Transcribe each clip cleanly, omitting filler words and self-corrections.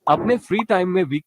अपने free time में week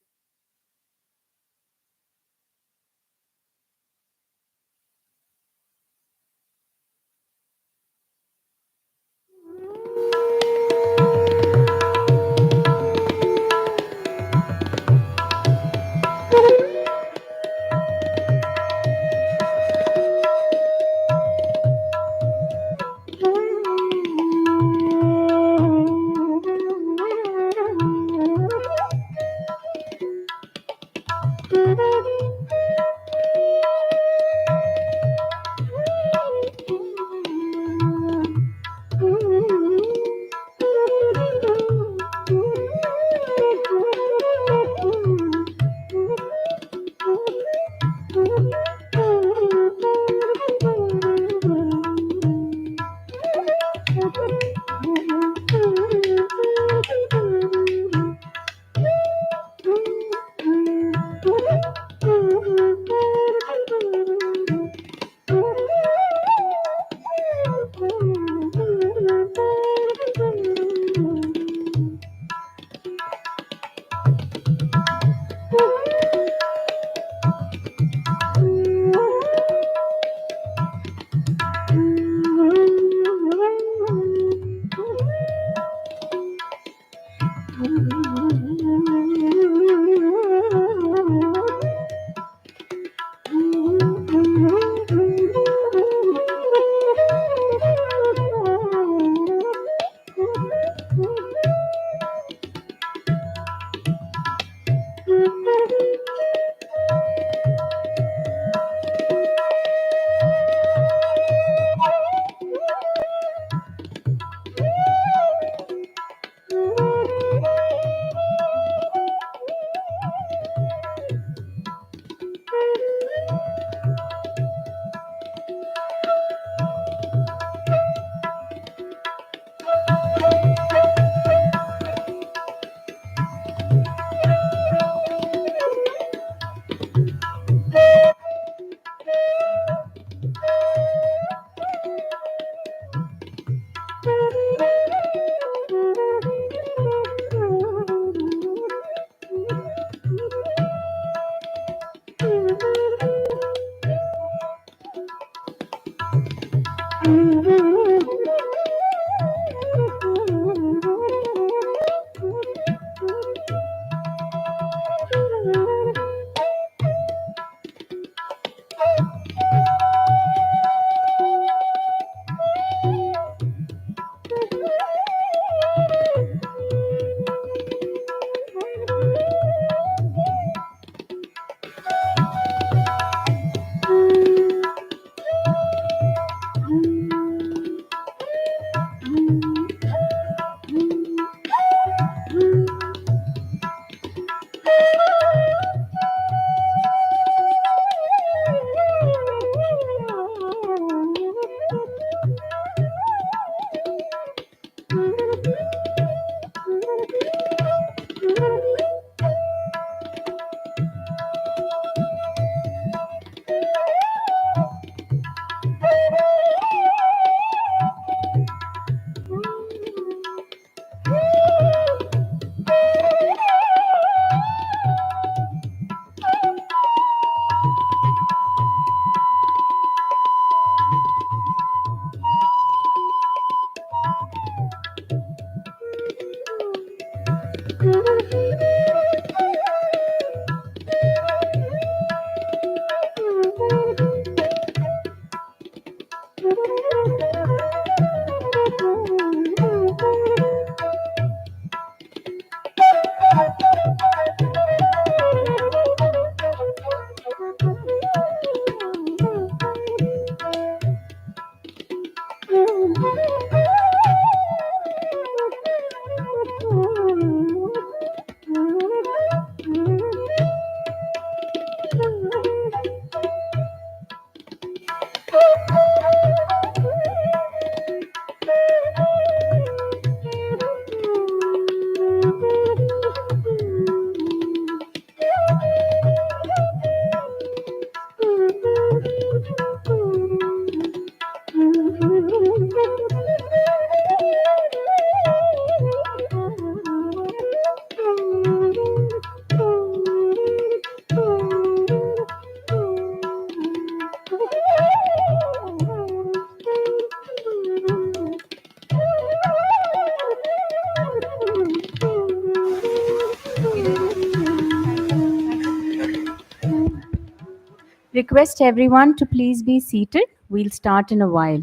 Request everyone to please be seated. We'll start in a while.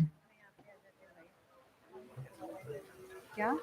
क्या?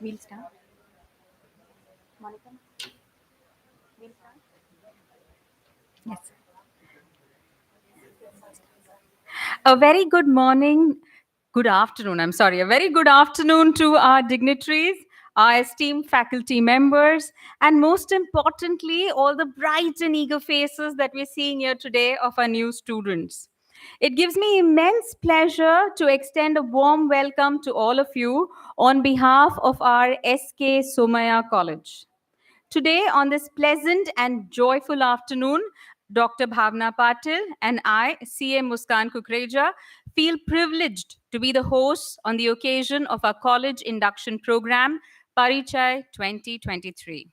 We'll start. Monica, we'll start. Yes. A very good morning, good afternoon. I'm sorry, a very good afternoon to our dignitaries, our esteemed faculty members, and most importantly, all the bright and eager faces that we're seeing here today of our new students. It gives me immense pleasure to extend a warm welcome to all of you on behalf of our SK Somaya College. Today, on this pleasant and joyful afternoon, Dr. Bhavna Patil and I, CA Muskan Kukreja, feel privileged to be the hosts on the occasion of our college induction program, Parichai 2023.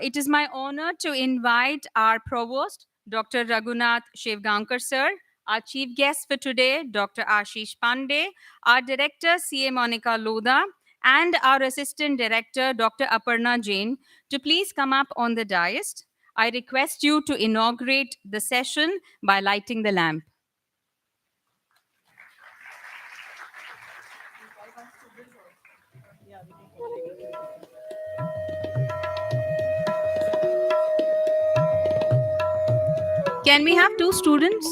It is my honor to invite our provost, Dr. Raghunath Shevgankar sir, our chief guest for today, Dr. Ashish Pandey, our director, CA Monica Lodha, and our Assistant Director, Dr. Aparna Jain, to please come up on the dais. I request you to inaugurate the session by lighting the lamp. Can we have two students?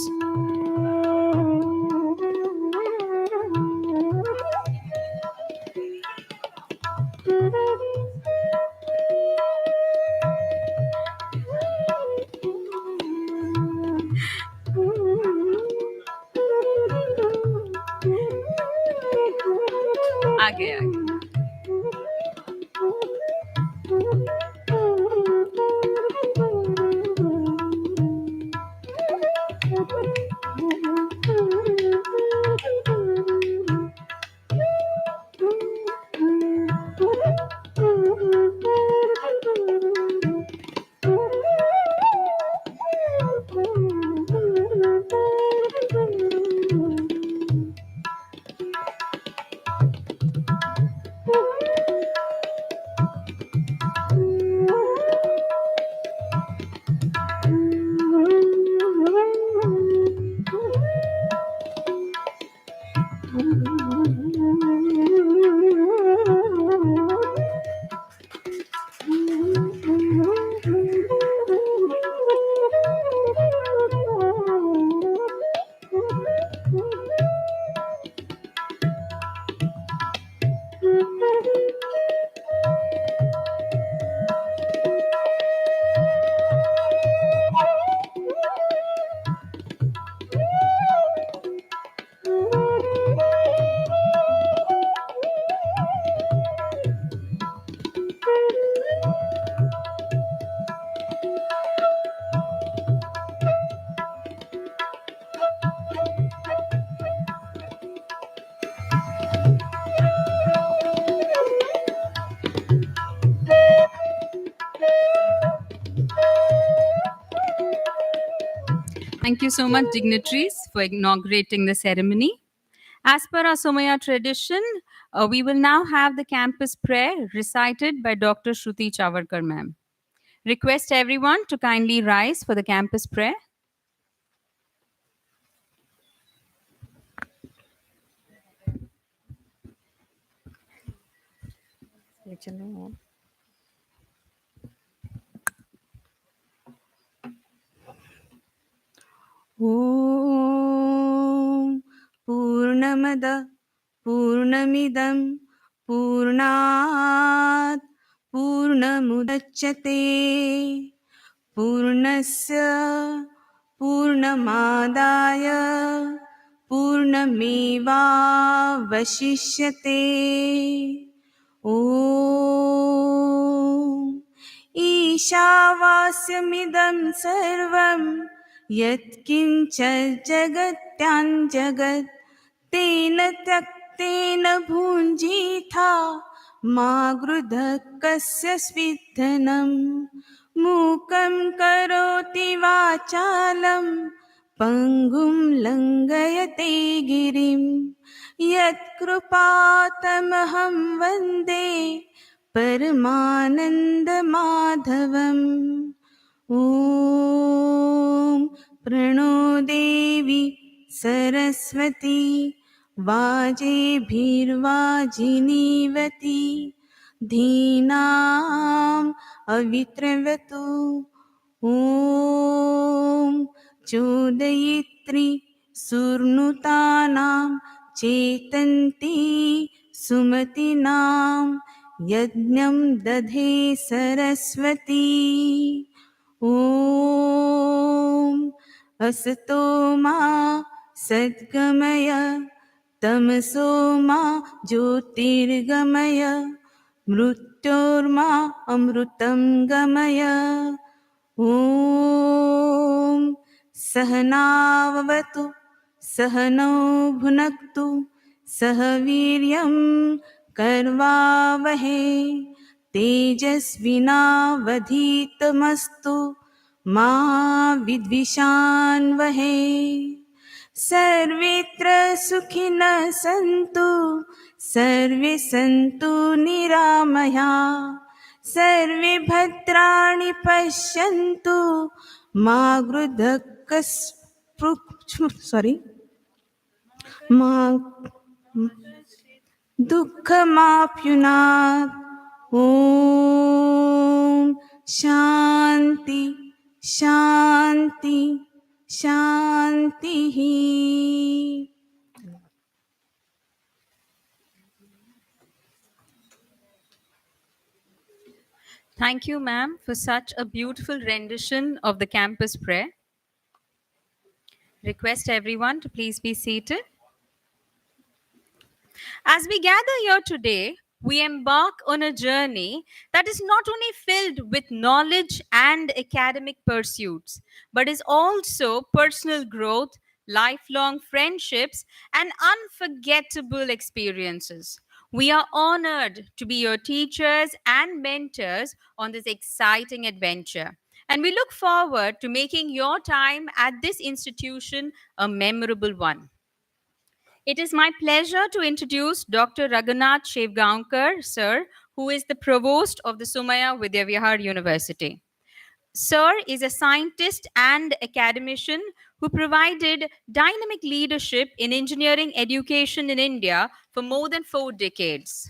आगे आगे Thank you so much, dignitaries, for inaugurating the ceremony. As per our Somaya tradition, we will now have the campus prayer recited by Dr. Shruti Chavarkar ma'am. Request everyone to kindly rise for the campus prayer. ॐ पूर्णमद पूर्णमिदं पूर्णात् पूर्णमुदच्यते पूर्णस्य पूर्णमादाय पूर्णमेवावशिष्यते ॐ ईशावास्यमिदं सर्वं यत्किञ्च जगत्यां जगत् तेन त्यक्तेन भुञ्जीथा मा गृधः कस्य स्विद्धनं मूकं करोति वाचालं पङ्गुं लङ्घयते गिरिं यत्कृपातमहं वन्दे परमानन्दमाधवम् ॐ प्रणो देवी सरस्वती वाजेभिर्वाजिनीवती धीनाम् अवित्रवतु ॐ चोदयित्री सुरनुतानां चेतन्ती सुमतीनां यज्ञं दधे सरस्वती ॐ असतो मा सद्गमय तमसो मा ज्योतिर्गमय मृत्योर्मा अमृतं गमय ॐ सहनाववतु सहनौ भुनक्तु सह वीर्यं कर्वावहे तेजस्विनावधीतमस्तु मा विद्विषान्वहे सर्वेत्र सुखिनः सन्तु सर्वे सन्तु निरामयाः सर्वे भद्राणि पश्यन्तु मा दुःखमाप्नुयात् ॐ शान्ति शान्ति शान्तिः. Thank you, ma'am, for such a beautiful rendition of the campus prayer. Request everyone to please be seated. As we gather here today, we embark on a journey that is not only filled with knowledge and academic pursuits, but is also personal growth, lifelong friendships, and unforgettable experiences. We are honored to be your teachers and mentors on this exciting adventure. And we look forward to making your time at this institution a memorable one. It is my pleasure to introduce Dr. Raghunath Shevgaonkar, sir, who is the provost of the Sumaya Vidyavihar University. Sir is a scientist and academician who provided dynamic leadership in engineering education in India for more than 4 decades.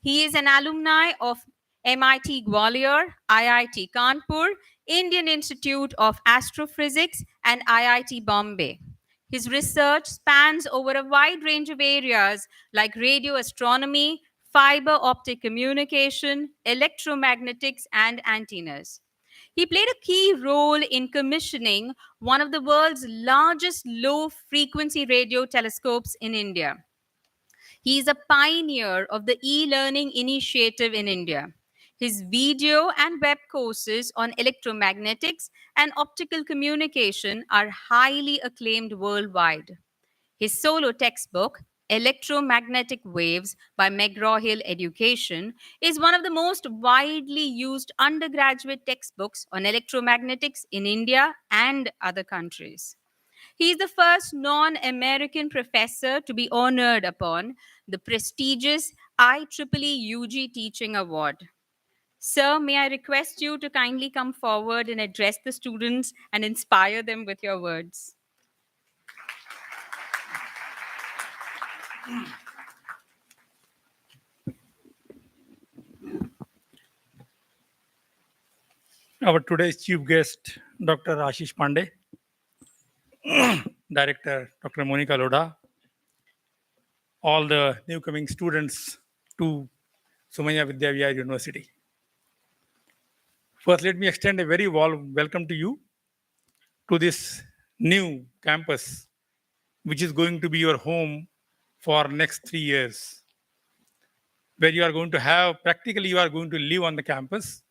He is an alumni of MIT Gwalior, IIT Kanpur, Indian Institute of Astrophysics, and IIT Bombay. His research spans over a wide range of areas like radio astronomy, fiber optic communication, electromagnetics, and antennas. He played a key role in commissioning one of the world's largest low frequency radio telescopes in India. He is a pioneer of the e learning initiative in India. His video and web courses on electromagnetics and optical communication are highly acclaimed worldwide. His solo textbook, Electromagnetic Waves by McGraw-Hill Education, is one of the most widely used undergraduate textbooks on electromagnetics in India and other countries. He is the first non-American professor to be honored upon the prestigious IEEE UG Teaching Award. Sir, may I request you to kindly come forward and address the students and inspire them with your words? Our today's chief guest, Dr. Ashish Pandey, Director Dr. Monica Loda, all the newcoming students to Sumaya Vidyavihar University. First, let me extend a very warm welcome to you to this new campus, which is going to be your home for next 3 years, where you are going to have, practically you are going to live on the campus,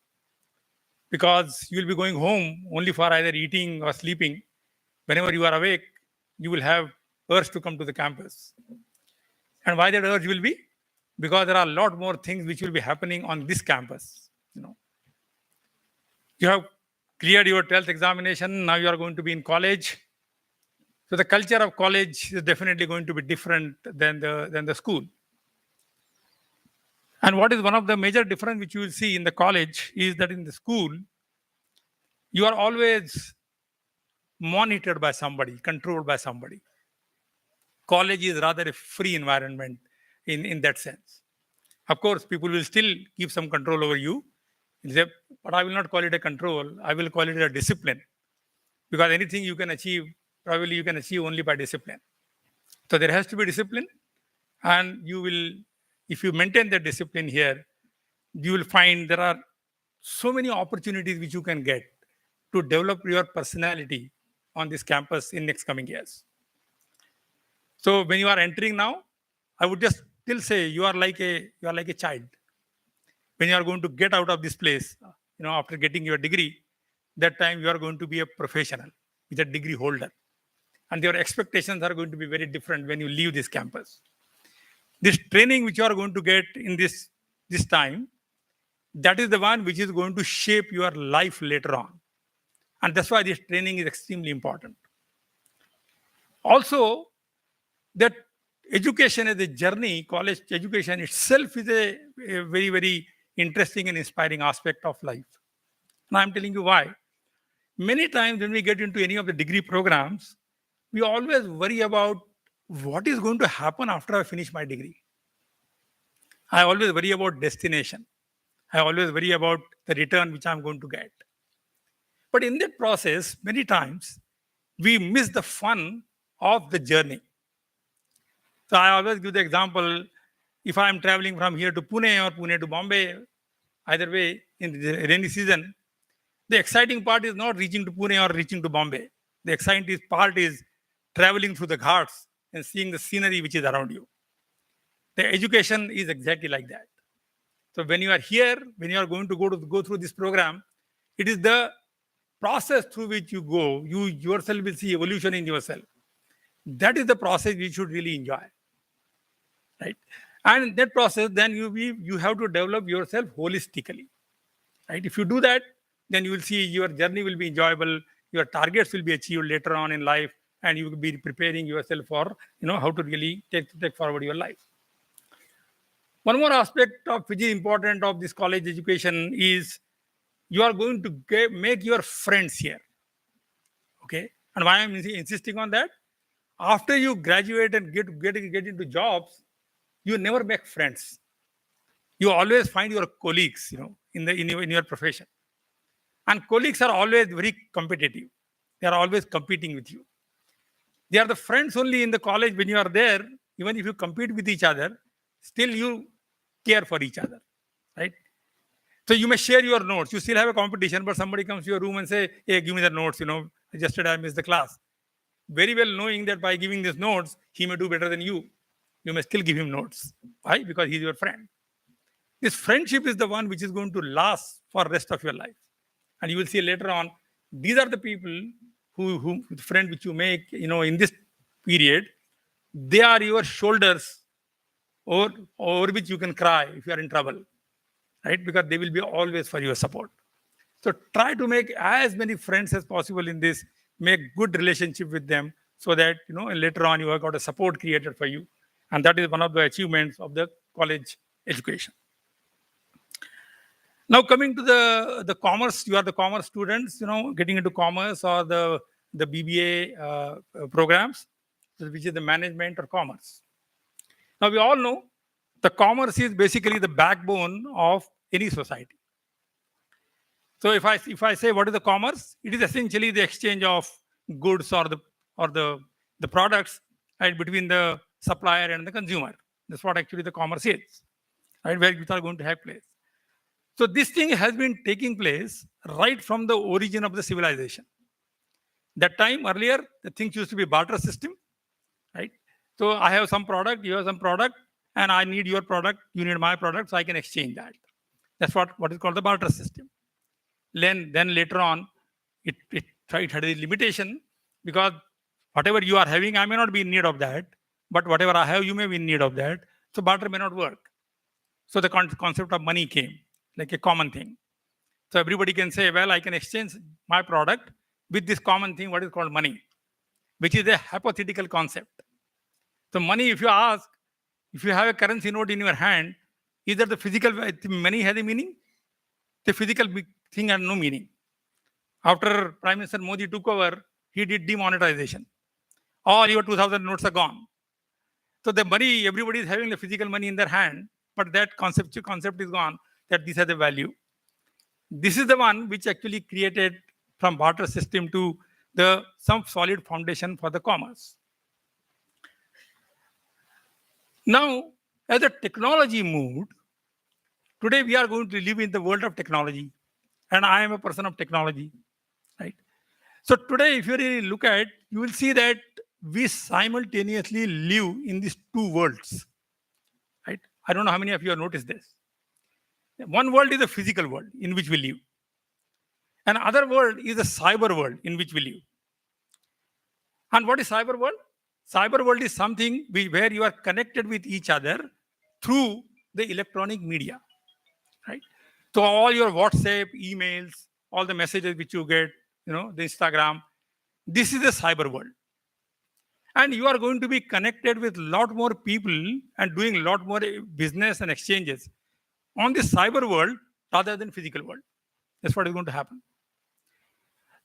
because you will be going home only for either eating or sleeping. Whenever you are awake, you will have urge to come to the campus. And why that urge will be? Because there are a lot more things which will be happening on this campus. You have cleared your 12th examination, now you are going to be in college. So the culture of college is definitely going to be different than the school. And what is one of the major difference which you will see in the college is that in the school, you are always monitored by somebody, controlled by somebody. College is rather a free environment in that sense. Of course, people will still keep some control over you, but I will not call it a control. I will call it a discipline, because anything you can achieve, probably you can achieve only by discipline. So there has to be discipline, and you will, if you maintain that discipline here, you will find there are so many opportunities which you can get to develop your personality on this campus in next coming years. So when you are entering now, I would just still say you are like a child. When you are going to get out of this place, after getting your degree, that time you are going to be a professional with a degree holder, and your expectations are going to be very different when you leave this campus. This training which you are going to get in this time, that is the one which is going to shape your life later on. And that's why this training is extremely important. Also, that education is a journey. College education itself is a very, very interesting and inspiring aspect of life. And I'm telling you why. Many times when we get into any of the degree programs, we always worry about what is going to happen after I finish my degree. I always worry about destination. I always worry about the return which I'm going to get. But in that process, many times we miss the fun of the journey. So I always give the example, if I'm traveling from here to Pune or Pune to Bombay, either way, in the rainy season, the exciting part is not reaching to Pune or reaching to Bombay. The exciting part is traveling through the ghats and seeing the scenery which is around you. The education is exactly like that. So when you are here, when you are going to go through this program, it is the process through which you go. You yourself will see evolution in yourself. That is the process you should really enjoy, right? And in that process, then you have to develop yourself holistically, right? If you do that, then you will see your journey will be enjoyable. Your targets will be achieved later on in life, and you will be preparing yourself for how to really take forward your life. One more aspect of which is important of this college education is you are going to make your friends here. Okay, and why I'm insisting on that? After you graduate and get into jobs, you never make friends. You always find your colleagues, in your profession. And colleagues are always very competitive. They are always competing with you. They are the friends only in the college when you are there. Even if you compete with each other, still you care for each other, right? So you may share your notes. You still have a competition, but somebody comes to your room and say, "Hey, give me the notes. Yesterday I missed the class." Very well knowing that by giving these notes, he may do better than you. You may still give him notes. Why? Because he's your friend. This friendship is the one which is going to last for the rest of your life. And you will see later on, these are the people who the friend which you make, in this period, they are your shoulders over which you can cry if you are in trouble, right? Because they will be always for your support. So try to make as many friends as possible in this, make good relationship with them so that, later on you have got a support created for you. And that is one of the achievements of the college education. Now coming to the commerce, you are the commerce students, getting into commerce or the BBA programs, which is the management or commerce. Now we all know the commerce is basically the backbone of any society. So if I say what is the commerce, it is essentially the exchange of goods or the products, right, between the supplier and the consumer. That's what actually the commerce is, right, where which are going to have place. So this thing has been taking place right from the origin of the civilization. That time earlier, the things used to be barter system, right? So I have some product, you have some product, and I need your product, you need my product, so I can exchange that. That's what is called the barter system. Then later on, it had a limitation because whatever you are having, I may not be in need of that, but whatever I have, you may be in need of that. So barter may not work. So the concept of money came, like a common thing. So everybody can say, well, I can exchange my product with this common thing, what is called money, which is a hypothetical concept. So money, if you ask, if you have a currency note in your hand, either the physical money has a meaning, the physical thing has no meaning. After Prime Minister Modi took over, he did demonetization. All your 2000 notes are gone. So the money, everybody is having the physical money in their hand, but that concept is gone, that this has a value. This is the one which actually created from barter system to some solid foundation for the commerce. Now, as the technology moved, today we are going to live in the world of technology, and I am a person of technology, right? So today, if you really look at, you will see that we simultaneously live in these two worlds, right? I don't know how many of you have noticed this. One world is the physical world in which we live. Another world is the cyber world in which we live. And what is cyber world? Cyber world is something where you are connected with each other through the electronic media, right? So all your WhatsApp, emails, all the messages which you get, the Instagram, this is the cyber world. And you are going to be connected with a lot more people and doing a lot more business and exchanges on the cyber world rather than physical world. That's what is going to happen.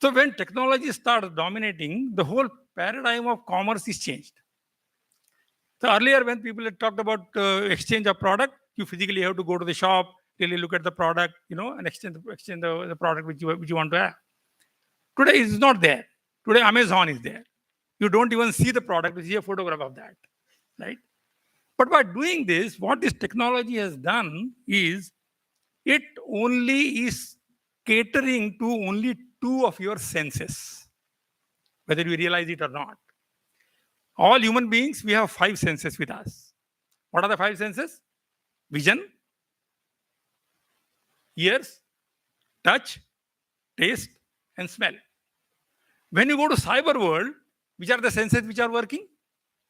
So when technology starts dominating, the whole paradigm of commerce is changed. So earlier, when people had talked about exchange of product, you physically have to go to the shop, really look at the product, and exchange the product which you want to have. Today it's not there. Today Amazon is there. You don't even see the product, you see a photograph of that, right? But by doing this, what this technology has done is it only is catering to only two of your senses, whether you realize it or not. All human beings, we have five senses with us. What are the five senses? Vision, ears, touch, taste, and smell. When you go to cyber world, which are the senses which are working?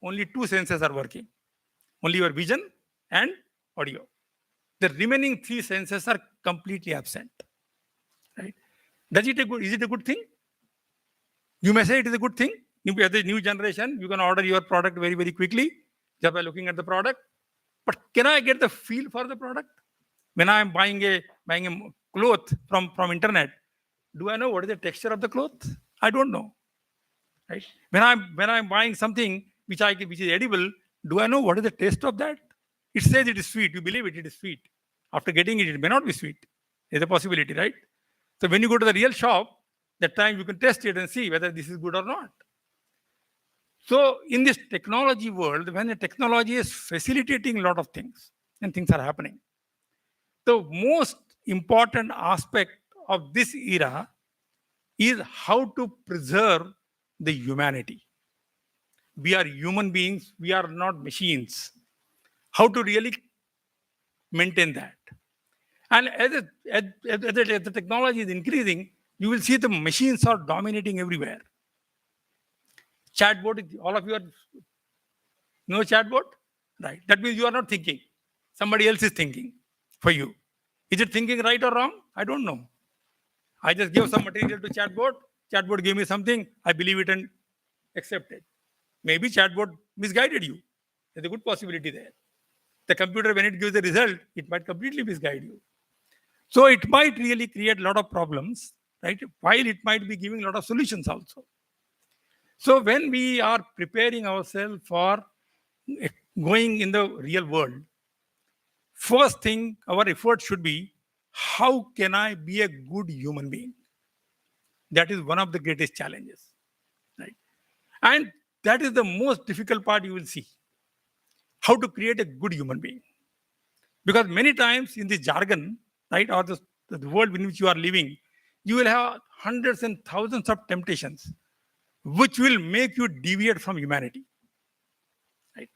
Only two senses are working. Only your vision and audio. The remaining three senses are completely absent. Right? Is it a good thing? You may say it is a good thing. As the new generation, you can order your product very, very quickly just by looking at the product. But can I get the feel for the product? When I am buying a cloth from internet, do I know what is the texture of the cloth? I don't know. Right? When I'm buying something which is edible, do I know what is the taste of that? It says it is sweet. You believe it is sweet. After getting it, it may not be sweet. There's a possibility, right? So when you go to the real shop, that time you can test it and see whether this is good or not. So in this technology world, when the technology is facilitating a lot of things and things are happening, the most important aspect of this era is how to preserve the humanity. We are human beings, we are not machines. How to really maintain that? And as the technology is increasing, you will see the machines are dominating everywhere. Chatbot, all of you know chatbot? Right. That means you are not thinking. Somebody else is thinking for you. Is it thinking right or wrong? I don't know. I just gave some material to chatbot. Chatbot gave me something. I believe it and accept it. Maybe chatbot misguided you. There's a good possibility there. The computer, when it gives the result, it might completely misguide you. So it might really create a lot of problems, right? While it might be giving a lot of solutions also. So when we are preparing ourselves for going in the real world, first thing, our effort should be, how can I be a good human being? That is one of the greatest challenges, right? And that is the most difficult part you will see. How to create a good human being. Because many times in this jargon, right, or the world in which you are living, you will have hundreds and thousands of temptations which will make you deviate from humanity. Right?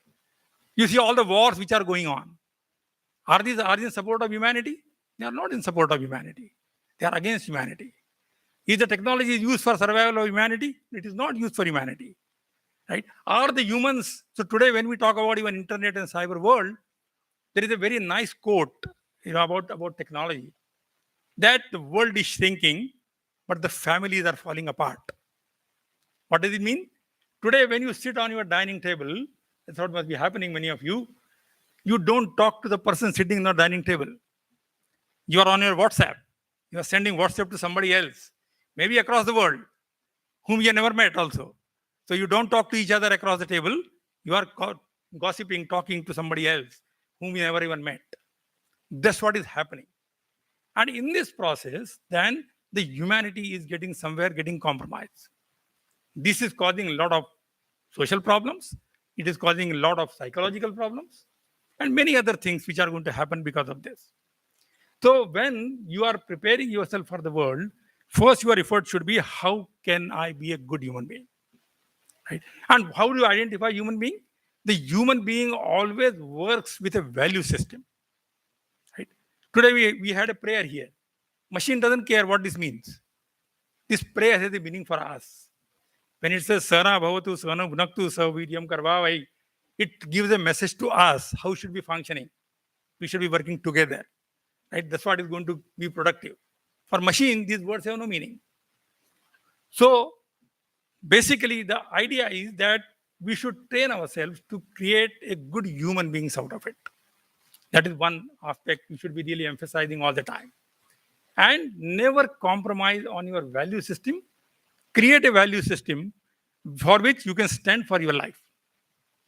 You see all the wars which are going on. Are these in support of humanity? They are not in support of humanity. They are against humanity. Is the technology used for survival of humanity? It is not used for humanity. Right? Are the humans, so today when we talk about even internet and cyber world, there is a very nice quote about technology, that the world is shrinking, but the families are falling apart. What does it mean? Today, when you sit on your dining table, that's what must be happening, many of you, you don't talk to the person sitting on the dining table. You are on your WhatsApp. You are sending WhatsApp to somebody else, maybe across the world, whom you have never met also. So you don't talk to each other across the table. You are gossiping, talking to somebody else, whom you never even met. That's what is happening. And in this process, then the humanity is getting compromised. This is causing a lot of social problems. It is causing a lot of psychological problems and many other things which are going to happen because of this. So when you are preparing yourself for the world, first your effort should be, how can I be a good human being? Right? And how do you identify human being? The human being always works with a value system. Right? Today we had a prayer here. Machine doesn't care what this means. This prayer has a meaning for us. When it says Sana Bhavatu Sana Bhunaktu Savidyam Karvavai, it gives a message to us how should we be functioning. We should be working together. Right? That's what is going to be productive. For machine, these words have no meaning. So basically the idea is that we should train ourselves to create a good human beings out of it. That is one aspect we should be really emphasizing all the time. And never compromise on your value system. Create a value system for which you can stand for your life.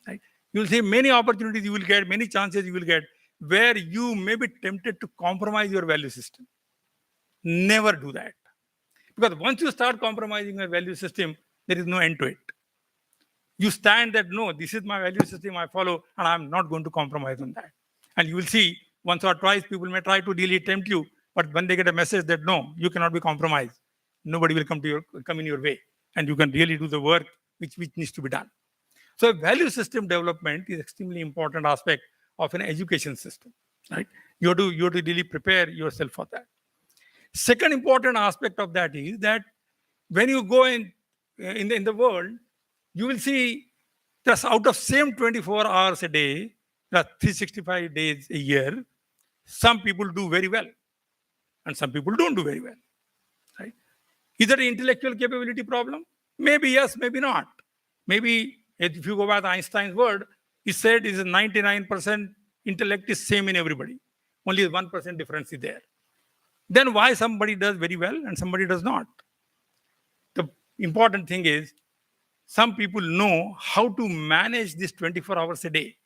Right? You will see many opportunities you will get, many chances you will get where you may be tempted to compromise your value system. Never do that. Because once you start compromising your value system, there is no end to it. You stand that, no, this is my value system I follow, and I'm not going to compromise on that. And you will see once or twice people may try to really tempt you, but when they get a message that no, you cannot be compromised, nobody will come in your way, and you can really do the work which needs to be done. So value system development is extremely important aspect of an education system. Right? You have to really prepare yourself for that. Second important aspect of that is that when you go in the world, you will see just out of same 24 hours a day, there are 365 days a year, some people do very well and some people don't do very well. Right? Is that an intellectual capability problem? Maybe yes, maybe not. Maybe if you go by the Einstein's word, he said is 99% intellect is same in everybody. Only 1% difference is there. Then why somebody does very well and somebody does not? The important thing is some people know how to manage this 24 hours a day,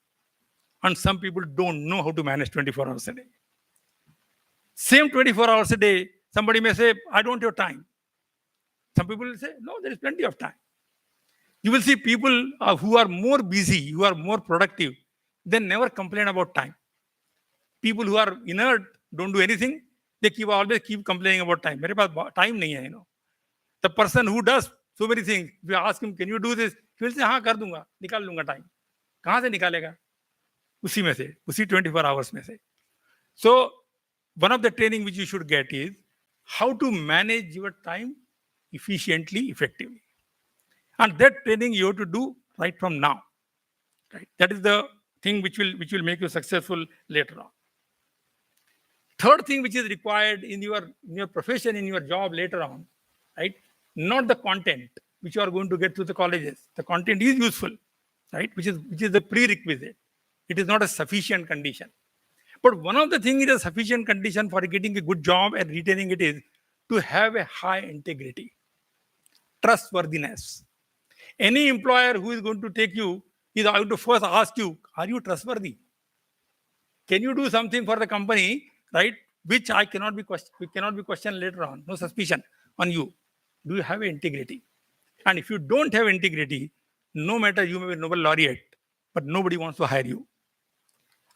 and some people don't know how to manage 24 hours a day. Same 24 hours a day, somebody may say, I don't have time. Some people will say, no, there is plenty of time. You will see people who are more busy, who are more productive, they never complain about time. People who are inert, don't do anything, they always keep complaining about time. मेरे पास time नहीं है, The person who does so many things, if you ask him, can you do this? He will say, हाँ कर दूंगा, निकाल लूंगा time. कहाँ से निकालेगा? उसी में से, उसी 24 hours में से. So one of the training which you should get is how to manage your time efficiently, effectively. And that training you have to do right from now. Right? That is the thing which will make you successful later on. Third thing which is required in your profession, in your job later on, right? Not the content which you are going to get through the colleges. The content is useful, right? Which is the prerequisite. It is not a sufficient condition. But one of the things it is a sufficient condition for getting a good job and retaining it is to have a high integrity, trustworthiness. Any employer who is going to take you is going to first ask you, are you trustworthy? Can you do something for the company, right? Which cannot be questioned later on. No suspicion on you. Do you have integrity? And if you don't have integrity, no matter you may be Nobel laureate, but nobody wants to hire you.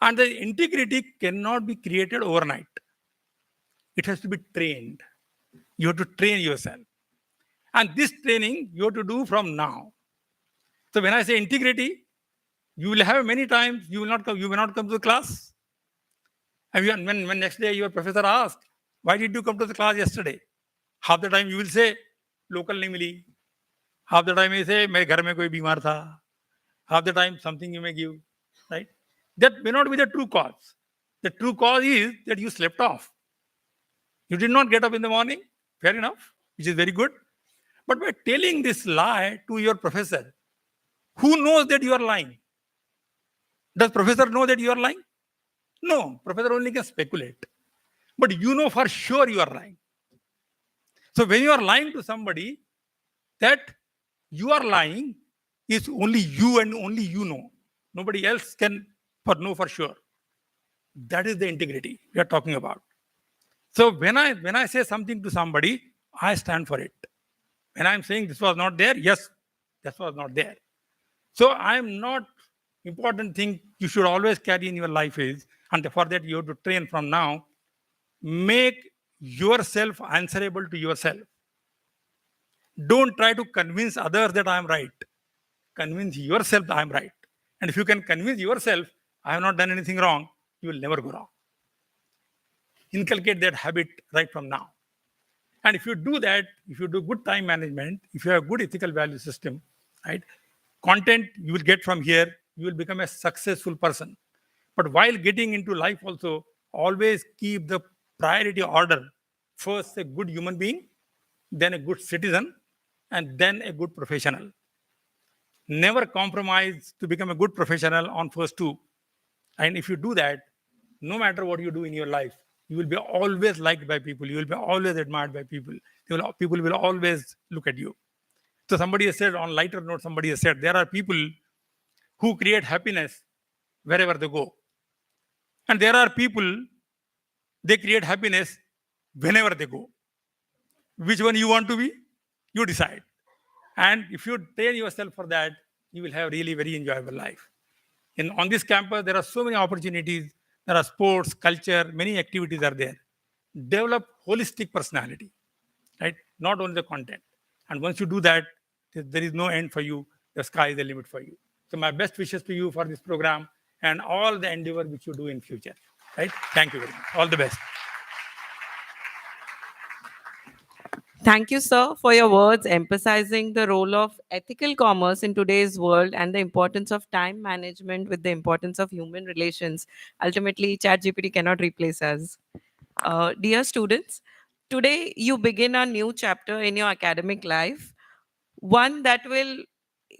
And the integrity cannot be created overnight. It has to be trained. You have to train yourself. And this training you have to do from now. So when I say integrity, you will have many times you will not come to the class. And when next day your professor asks, why did you come to the class yesterday? Half the time you will say, local nahi mili. Half the time you say, mere ghar mein koi bimar tha. Half the time something you may give, right? That may not be the true cause. The true cause is that you slept off. You did not get up in the morning. Fair enough, which is very good. But by telling this lie to your professor, who knows that you are lying? Does professor know that you are lying? No, professor only can speculate. But you know for sure you are lying. So when you are lying to somebody, that you are lying is only you and only you know. Nobody else can know for sure. That is the integrity we are talking about. So when I say something to somebody, I stand for it. When I'm saying this was not there, yes, this was not there. So I'm not important thing you should always carry in your life is, and for that you have to train from now, make yourself answerable to yourself. Don't try to convince others that I am right. Convince yourself that I am right. And if you can convince yourself, I have not done anything wrong, you will never go wrong. Inculcate that habit right from now. And if you do that, if you do good time management, if you have a good ethical value system, right, content you will get from here, you will become a successful person. But while getting into life also, always keep the priority order. First, a good human being, then a good citizen, and then a good professional. Never compromise to become a good professional on first two. And if you do that, no matter what you do in your life, you will be always liked by people. You will be always admired by people. People will always look at you. So somebody has said, on lighter note, somebody has said, there are people who create happiness wherever they go. And there are people, they create happiness whenever they go. Which one you want to be? You decide. And if you train yourself for that, you will have really very enjoyable life. On this campus, there are so many opportunities. There are sports, culture, many activities are there. Develop holistic personality, right? Not only the content. And once you do that, there is no end for you. The sky is the limit for you. So my best wishes to you for this program and all the endeavor which you do in future, right? Thank you very much. All the best. Thank you, sir, for your words emphasizing the role of ethical commerce in today's world and the importance of time management with the importance of human relations. Ultimately, ChatGPT cannot replace us. Dear students, today you begin a new chapter in your academic life, one that will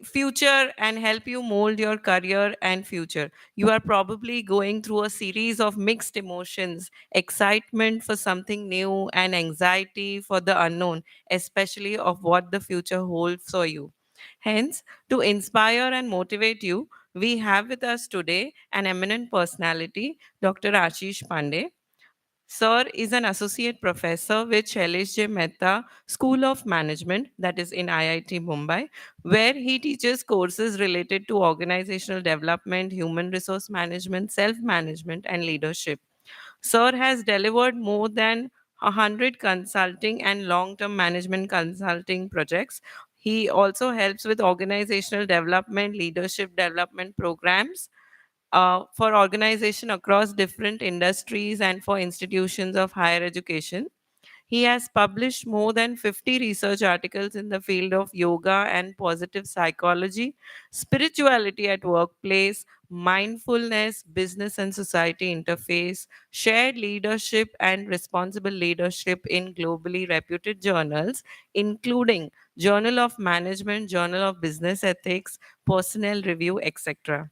future and help you mold your career and future. You are probably going through a series of mixed emotions, excitement for something new and anxiety for the unknown, especially of what the future holds for you. Hence, to inspire and motivate you, we have with us today an eminent personality, Dr. Ashish Pandey. Sir is an associate professor with Shailesh J. Mehta School of Management, that is in IIT Mumbai, where he teaches courses related to organizational development, human resource management, self management, and leadership. Sir has delivered more than 100 consulting and long term management consulting projects. He also helps with organizational development, leadership development programs for organization across different industries and for institutions of higher education. He has published more than 50 research articles in the field of yoga and positive psychology, spirituality at workplace, mindfulness, business and society interface, shared leadership, and responsible leadership in globally reputed journals, including Journal of Management, Journal of Business Ethics, Personnel Review, etc.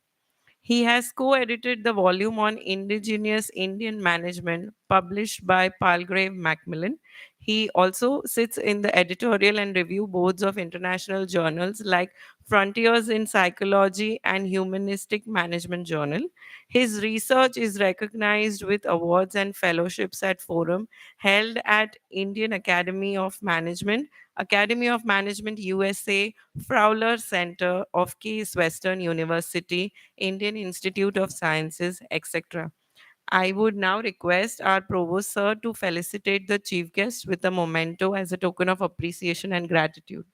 He has co edited the volume on indigenous Indian management published by Palgrave Macmillan. He also sits in the editorial and review boards of international journals like Frontiers in Psychology and Humanistic Management Journal. His research is recognized with awards and fellowships at forum held at Indian Academy of Management USA, Fowler Center of Case Western University, Indian Institute of Sciences, etc. I would now request our Provost Sir to felicitate the Chief Guest with a memento as a token of appreciation and gratitude.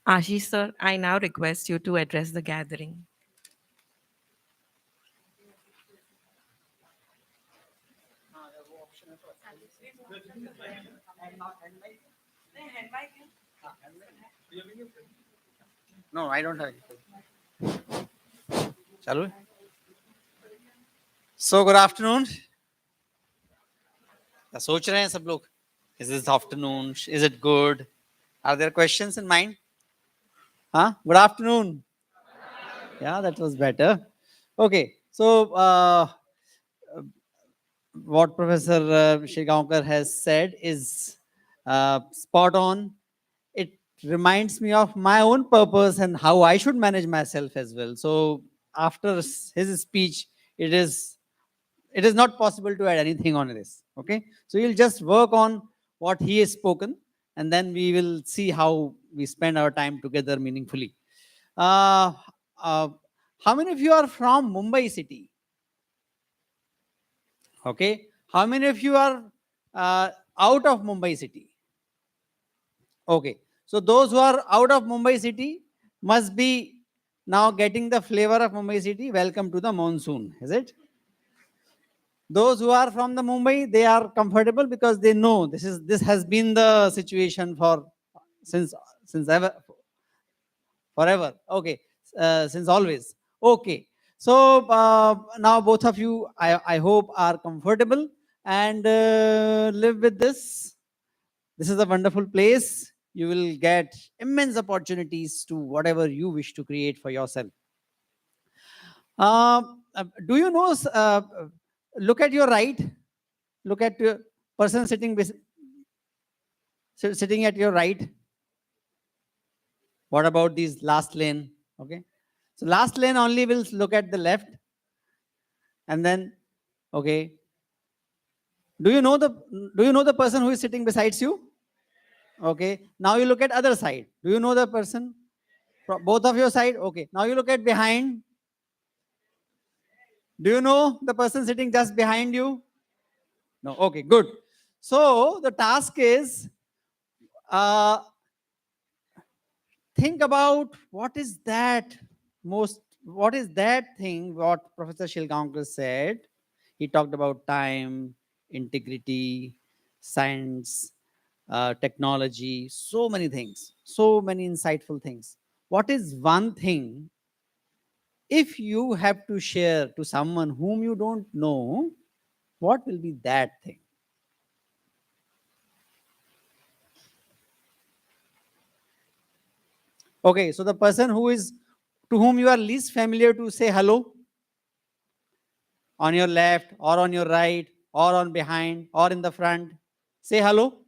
Ashish Sir, I now request you to address the gathering. No, I don't have it. Shall we? So good afternoon. क्या सोच रहे हैं सब लोग? Is this afternoon? Is it good? Are there questions in mind? Huh? Good afternoon. Yeah, that was better. Okay, so what Professor Shrigaonkar has said is spot on. It reminds me of my own purpose and how I should manage myself as well. So after his speech, it is not possible to add anything on this. Okay, so you'll just work on what he has spoken, and then we will see how we spend our time together meaningfully. How many of you are from Mumbai city? Okay, how many of you are out of Mumbai city? Okay, so those who are out of Mumbai city must be now getting the flavor of Mumbai city. Welcome to the monsoon, is it? Those who are from the Mumbai, they are comfortable because they know this has been the situation for since ever, forever. Okay, since always. Okay, so now both of you, I hope, are comfortable and live with this. This is a wonderful place. You will get immense opportunities to whatever you wish to create for yourself. Do you know? Look at your right. Look at your person sitting at your right. What about these last lane? Okay, so last lane only will look at the left, and then okay. Do you know the person who is sitting besides you? Okay. Now you look at other side. Do you know the person? Both of your side. Okay. Now you look at behind. Do you know the person sitting just behind you? No. Okay. Good. So the task is uh, think about what is that thing what Professor Shilgaonkar said. He talked about time, integrity, science, technology, so many things, so many insightful things. What is one thing, if you have to share to someone whom you don't know, what will be that thing? Okay, so the person to whom you are least familiar, to say hello, on your left or on your right or on behind or in the front, say hello.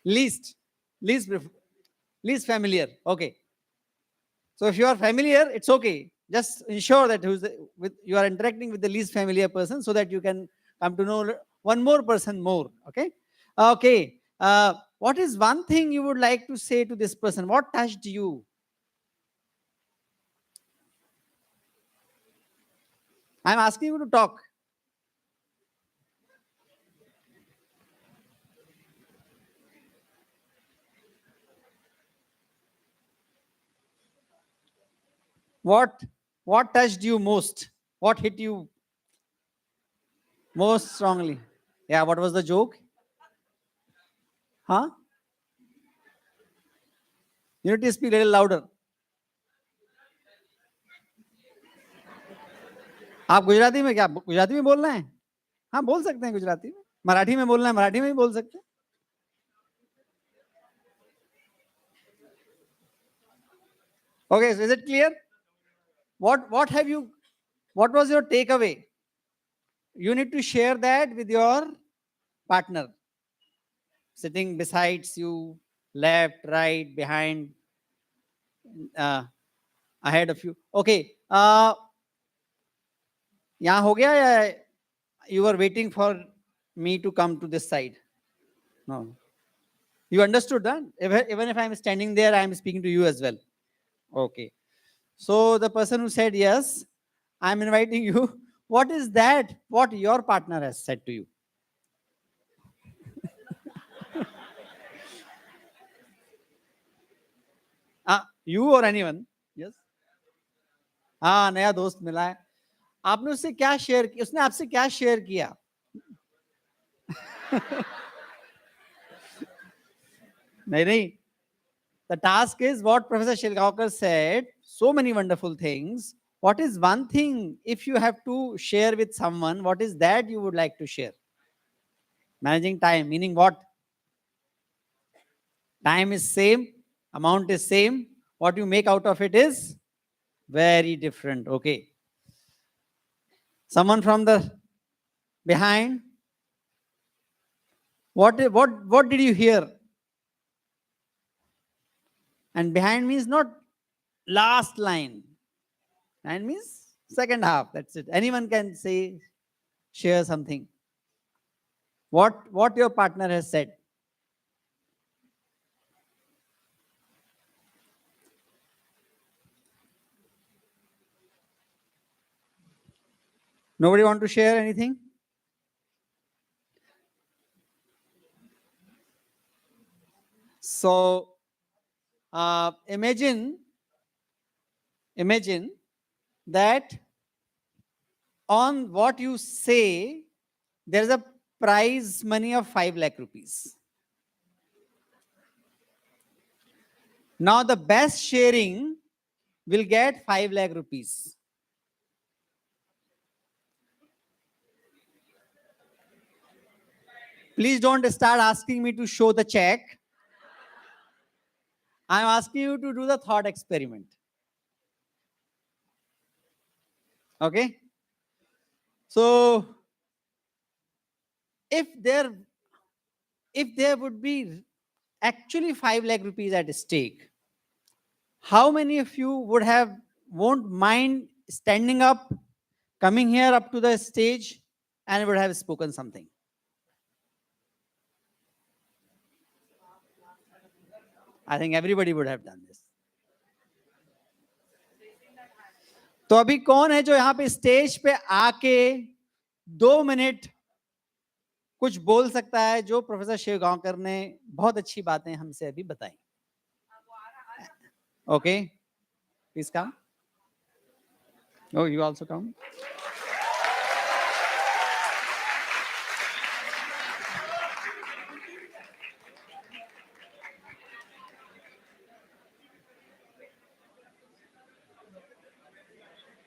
Least least least familiar. Okay, so if you are familiar, it's okay, just ensure that you are interacting with the least familiar person so that you can come to know one more person more. Okay. Okay, what is one thing you would like to say to this person? What touched you? I'm asking you to talk. What touched you most? What hit you most strongly? Yeah, what was the joke? Huh? You need to speak a little louder. आप गुजराती में क्या गुजराती में बोलना है? हाँ, बोल सकते हैं गुजराती में. मराठी में बोलना है, मराठी में भी बोल सकते हैं. Okay, so is it clear? What was your takeaway? You need to share that with your partner sitting besides you, left, right, behind, ahead of you. Okay, यहाँ हो गया या you were waiting for me to come to this side? No. You understood that? Even if I'm standing there, I'm speaking to you as well. Okay. So the person who said yes, I'm inviting you. What is that? What your partner has said to you? You or anyone? Yes. हाँ, नया दोस्त मिला है. आपने उससे क्या share किया? उसने आपसे क्या शेयर किया? नहीं नहीं. The task is what Professor Shilgaonkar said. So many wonderful things. What is one thing, if you have to share with someone, what is that you would like to share? Managing time, meaning what? Time is same, amount is same. What you make out of it is very different. Okay. Someone from the behind. What did you hear? And behind means not last line. Behind means second half. That's it. Anyone can say, share something. What your partner has said. Nobody want to share anything? So imagine imagine that on what you say, there's a prize money of 5 lakh rupees. Now the best sharing will get 5 lakh rupees. Please don't start asking me to show the check. I'm asking you to do the thought experiment. Okay? So if there would be actually 5 lakh rupees at stake, how many of you won't mind standing up, coming here up to the stage, and would have spoken something? I think everybody would have done this. तो अभी कौन है जो यहाँ पे stage पे आके 2 minute कुछ बोल सकता है जो प्रोफेसर शिवगांवकर ने बहुत अच्छी बातें हमसे अभी बताई? Okay, please come. Oh, you also come.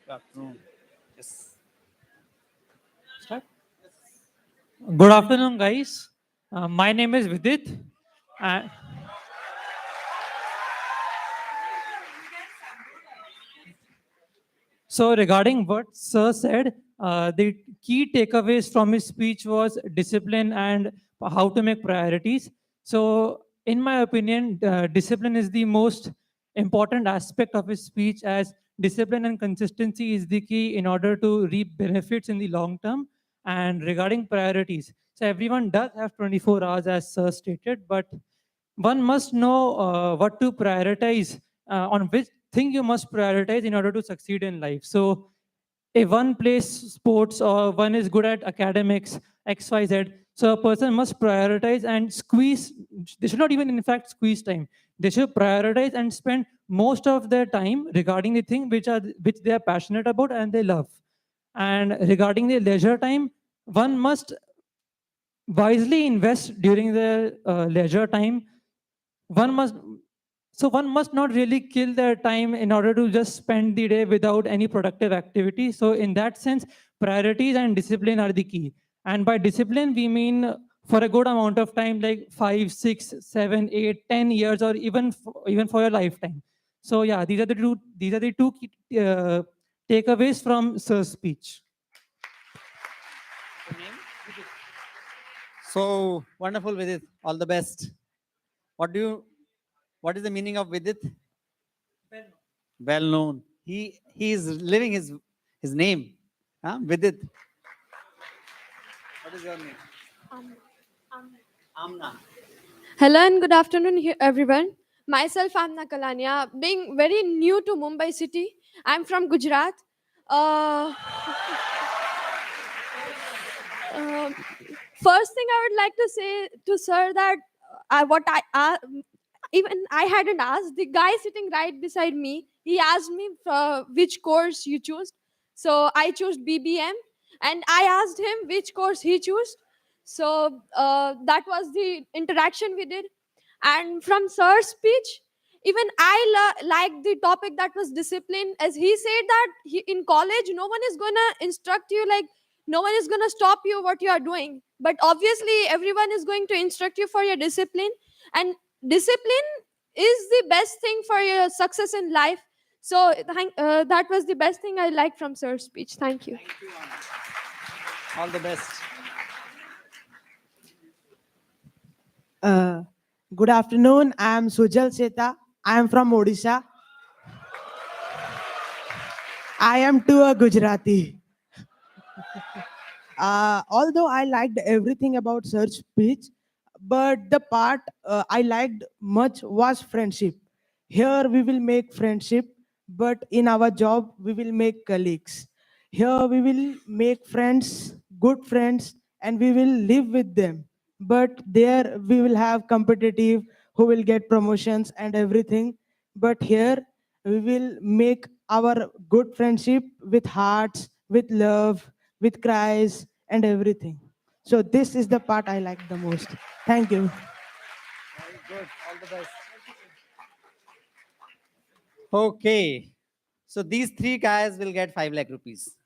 Good afternoon. Yes. Start. Good afternoon, guys. My name is Vidit. Uh, so, regarding what Sir said, the key takeaways from his speech was discipline and how to make priorities. So, in my opinion, discipline is the most important aspect of his speech, as discipline and consistency is the key in order to reap benefits in the long term. And regarding priorities, so everyone does have 24 hours, as Sir stated, but one must know what to prioritize, on which thing you must prioritize in order to succeed in life. So if one plays sports or one is good at academics, XYZ, so a person must prioritize and squeeze. They should not even, in fact, squeeze time. They should prioritize and spend most of their time regarding the thing which they are passionate about and they love. And regarding the leisure time, one must wisely invest during their leisure time. One must not really kill their time in order to just spend the day without any productive activity. So in that sense, priorities and discipline are the key. And by discipline, we mean for a good amount of time, like 5, 6, 7, 8, 10 years, or even for your lifetime. So yeah, these are the two key, takeaways from Sir's speech. So wonderful, Vidit. All the best. What is the meaning of Vidit? Well known. He is living his name. Huh? Vidit. What is your name? Amna. Hello and good afternoon, everyone. Myself, Amna Kalania. Being very new to Mumbai city, I'm from Gujarat. Uh, First thing I would like to say to sir that even I hadn't asked the guy sitting right beside me. He asked me which course you choose, so I chose BBM, and I asked him which course he chose. So that was the interaction we did, and from sir's speech, even I liked the topic that was discipline, as he said that in college no one is gonna instruct you, like no one is gonna stop you what you are doing, but obviously everyone is going to instruct you for your discipline, and discipline is the best thing for your success in life. So that was the best thing I liked from sir's speech. Thank you. Thank you, Amna. All the best. Good afternoon. I am Sujal Seta. I am from Odisha. I am too a Gujarati. Although I liked everything about Sir's speech, but the part I liked much was friendship. Here we will make friendship, but in our job we will make colleagues. Here we will make friends, good friends, and we will live with them. But there we will have competitive who will get promotions and everything. But here we will make our good friendship with hearts, with love, with cries, and everything. So this is the part I like the most. Thank you. Good. All the best. Okay. So these three guys will get 5 lakh rupees.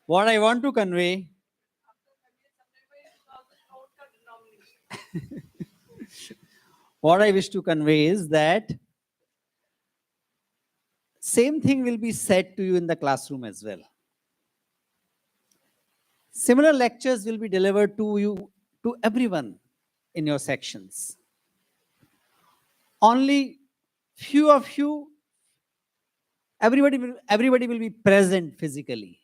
What I want to convey what I wish to convey is that same thing will be said to you in the classroom as well. Similar lectures will be delivered to you, to everyone in your sections. Only few of you, everybody will be present physically.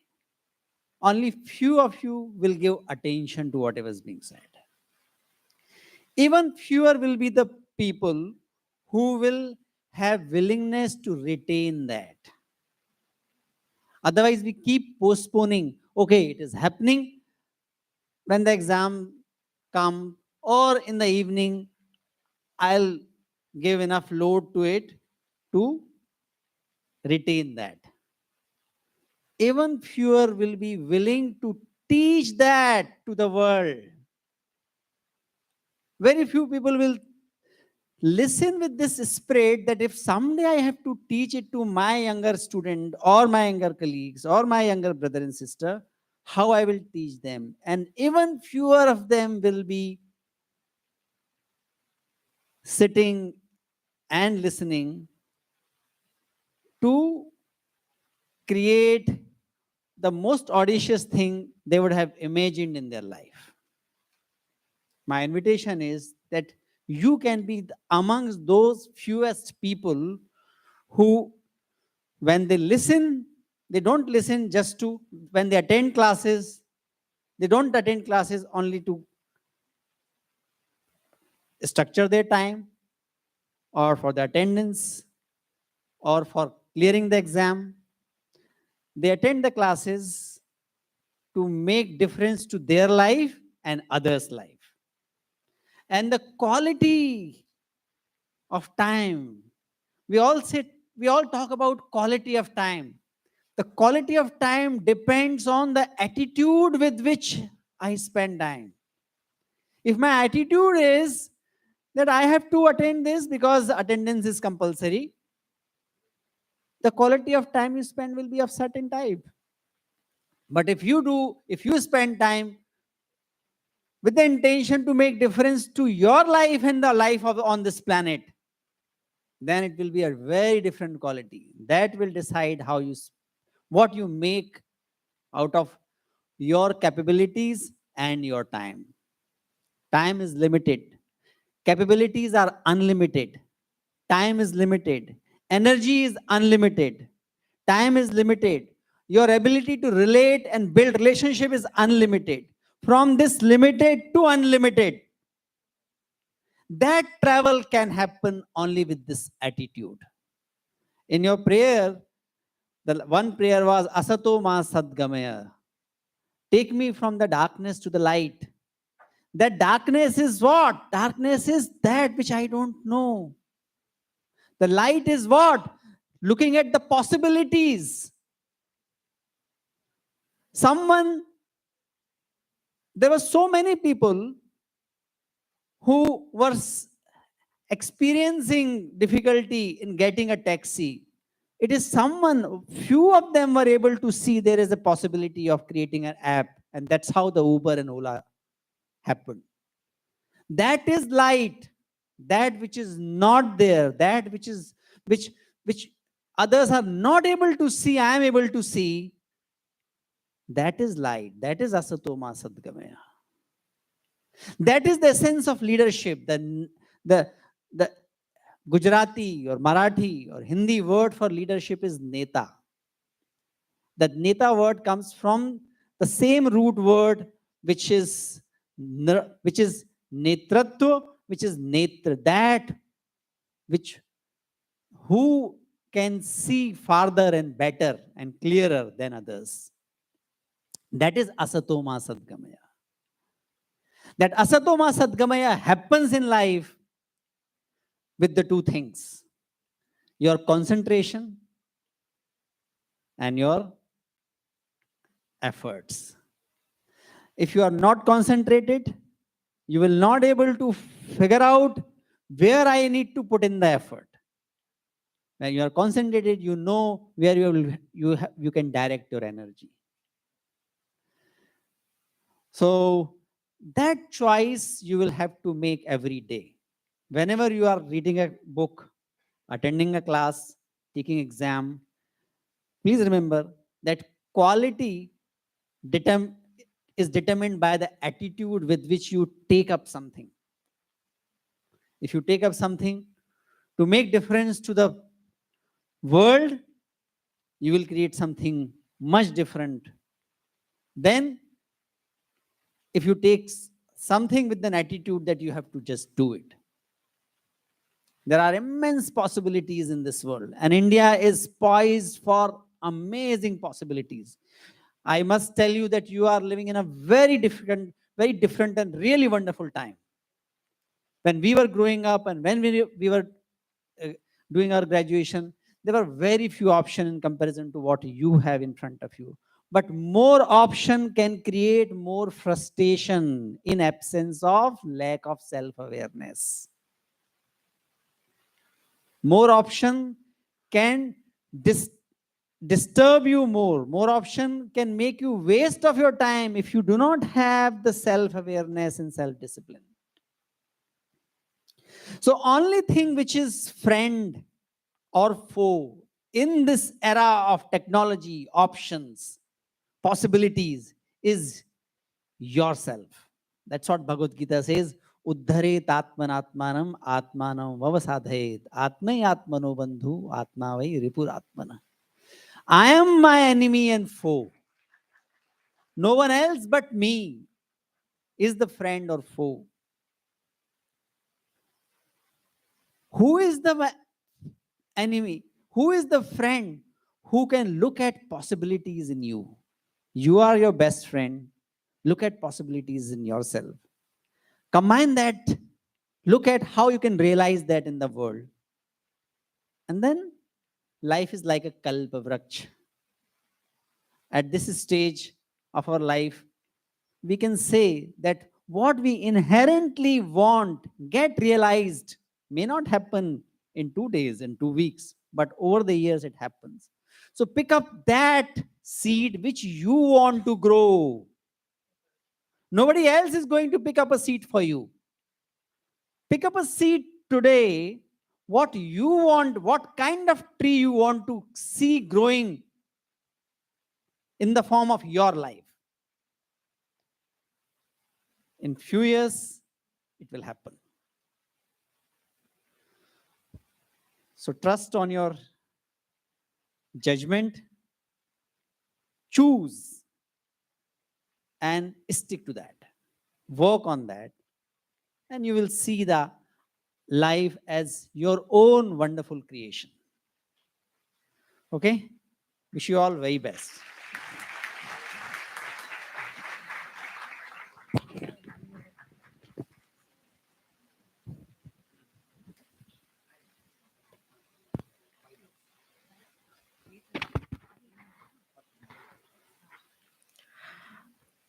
Only few of you will give attention to whatever is being said. Even fewer will be the people who will have willingness to retain that. Otherwise, we keep postponing. Okay, it is happening when the exam come, or in the evening, I'll give enough load to it to retain that. Even fewer will be willing to teach that to the world. Very few people will listen with this spirit that if someday I have to teach it to my younger student or my younger colleagues or my younger brother and sister, how I will teach them. And even fewer of them will be sitting and listening to create the most audacious thing they would have imagined in their life. My invitation is that you can be amongst those fewest people who, when they listen, they don't listen just to, when they attend classes, they don't attend classes only to structure their time or for the attendance or for clearing the exam. They attend the classes to make difference to their life and others' life. And the quality of time, we all talk about quality of time. The quality of time depends on the attitude with which I spend time. If my attitude is that I have to attend this because attendance is compulsory, the quality of time you spend will be of certain type. But if you spend time with the intention to make difference to your life and the life of on this planet, then it will be a very different quality. That will decide what you make out of your capabilities and your time. Time is limited. Capabilities are unlimited. Time is limited. Energy is unlimited. Time is limited. Your ability to relate and build relationship is unlimited. From this limited to unlimited, that travel can happen only with this attitude. In your prayer, the one prayer was Asato ma sadgamaya. Take me from the darkness to the light. That darkness is what? Darkness is that which I don't know. The light is what? Looking at the possibilities. There were so many people who were experiencing difficulty in getting a taxi. It is few of them were able to see there is a possibility of creating an app, and that's how the Uber and Ola happened. That is light. That which is not there, that which others are not able to see, I am able to see. That is light. That is asatoma sadgamaya. That is the essence of leadership. The Gujarati or Marathi or Hindi word for leadership is neta. That neta word comes from the same root word which is netratva, which is netra, that which who can see farther and better and clearer than others. That is asatoma sadgamaya. That asatoma sadgamaya happens in life with the two things: your concentration and your efforts. If you are not concentrated, you will not able to figure out where I need to put in the effort. When you are concentrated, you know where you can direct your energy. So that choice you will have to make every day. Whenever you are reading a book, attending a class, taking exam, please remember that quality is determined by the attitude with which you take up something. If you take up something to make difference to the world, you will create something much different. Then if you take something with an attitude that you have to just do it. There are immense possibilities in this world, and India is poised for amazing possibilities. I must tell you that you are living in a very different and really wonderful time. When we were growing up and when we were doing our graduation, there were very few options in comparison to what you have in front of you. But more option can create more frustration in absence of lack of self-awareness. More option can disturb you more. More option can make you waste of your time if you do not have the self-awareness and self-discipline. So only thing which is friend or foe in this era of technology, options, possibilities is yourself. That's what Bhagavad Gita says. Uddharet atmanatmanam atmanam vavasadhet atmai atmano bandhu atma vai ripuratmana. I am my enemy and foe. No one else but me is the friend or foe. Who is the enemy? Who is the friend who can look at possibilities in you? You are your best friend. Look at possibilities in yourself. Combine that. Look at how you can realize that in the world. And then life is like a kalpa vraksh. At this stage of our life, we can say that what we inherently want get realized may not happen in 2 days, in 2 weeks, but over the years it happens. So pick up that seed which you want to grow. Nobody else is going to pick up a seed for you. Pick up a seed today, what you want, what kind of tree you want to see growing in the form of your life. In few years, it will happen. So trust on your judgment, choose and stick to that. Work on that, and you will see the life as your own wonderful creation. Okay? Wish you all very best.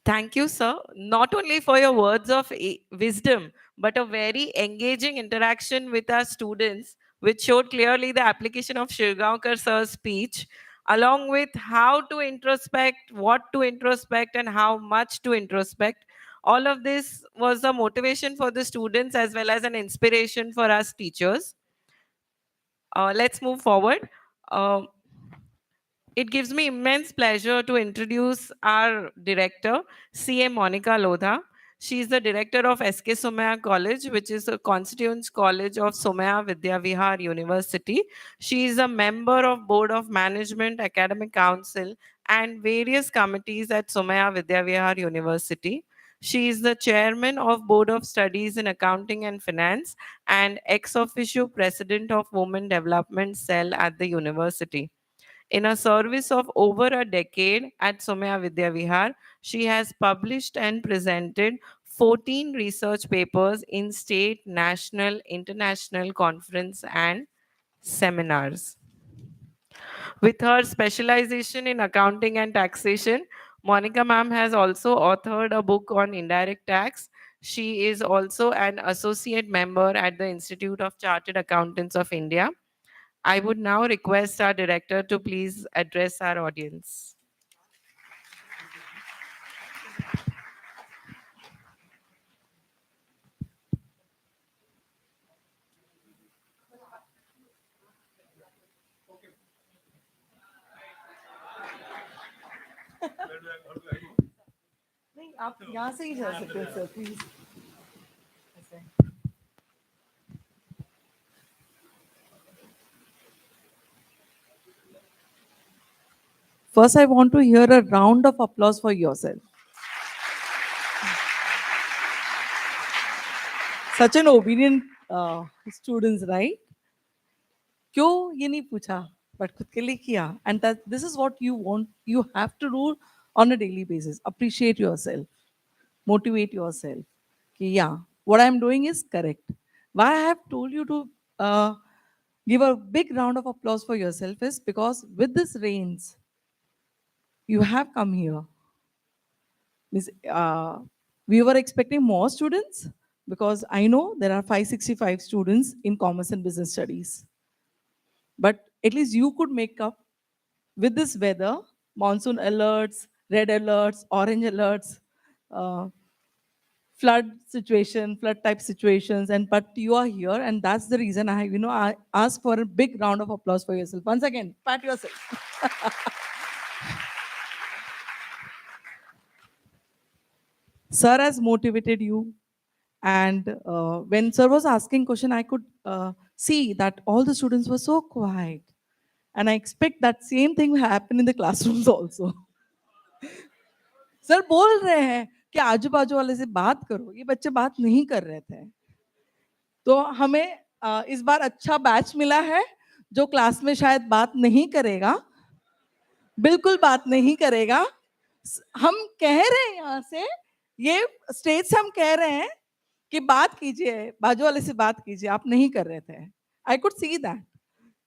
Thank you, sir, not only for your words of wisdom, but a very engaging interaction with our students, which showed clearly the application of Shirgaonkar sir's speech, along with how to introspect, what to introspect, and how much to introspect. All of this was a motivation for the students as well as an inspiration for us teachers. Let's move forward. It gives me immense pleasure to introduce our director, CA Monica Lodha. She is the director of SK Somaya College, which is a constituent college of Somaya Vidya Vihar University. She is a member of Board of Management, Academic Council, and various committees at Somaya Vidya Vihar University. She is the chairman of Board of Studies in Accounting and Finance and ex officio president of Women Development Cell at the university. In a service of over a decade at Somaya Vidya Vihar, she has published and presented 14 research papers in state, national, international conference and seminars. With her specialization in accounting and taxation, Monica ma'am has also authored a book on indirect tax. She is also an associate member at the Institute of Chartered Accountants of India. I would now request our director to please address our audience. नहीं आप यहाँ से ही जा सकते हैं sir please First, I want to hear a round of applause for yourself. Such an obedient students, right? क्यों ये नहीं पूछा but खुद के लिए किया and that this is what you want you have to do on a daily basis. Appreciate yourself, motivate yourself कि yeah what I am doing is correct. Why I have told you to give a big round of applause for yourself is because with this rains you have come here. Means, we were expecting more students because I know there are 565 students in commerce and business studies. But at least you could make up with this weather, monsoon alerts, red alerts, orange alerts, flood situation, flood type situations, and but you are here, and that's the reason I ask for a big round of applause for yourself. Once again, pat yourself. Sir has motivated you, and when sir was asking question, I could see that all the students were so quiet, and I expect that same thing will happen in the classrooms also. Sir बोल रहे हैं कि आजू बाजू वाले से बात करो, ये बच्चे बात नहीं कर रहे थे, तो हमें इस बार अच्छा बैच मिला है जो क्लास में शायद बात नहीं करेगा, बिल्कुल बात नहीं करेगा. हम कह रहे हैं यहाँ से, ये स्टेज से हम कह रहे हैं कि बात कीजिए, बाजू वाले से बात कीजिए, आप नहीं कर रहे थे. I could see that.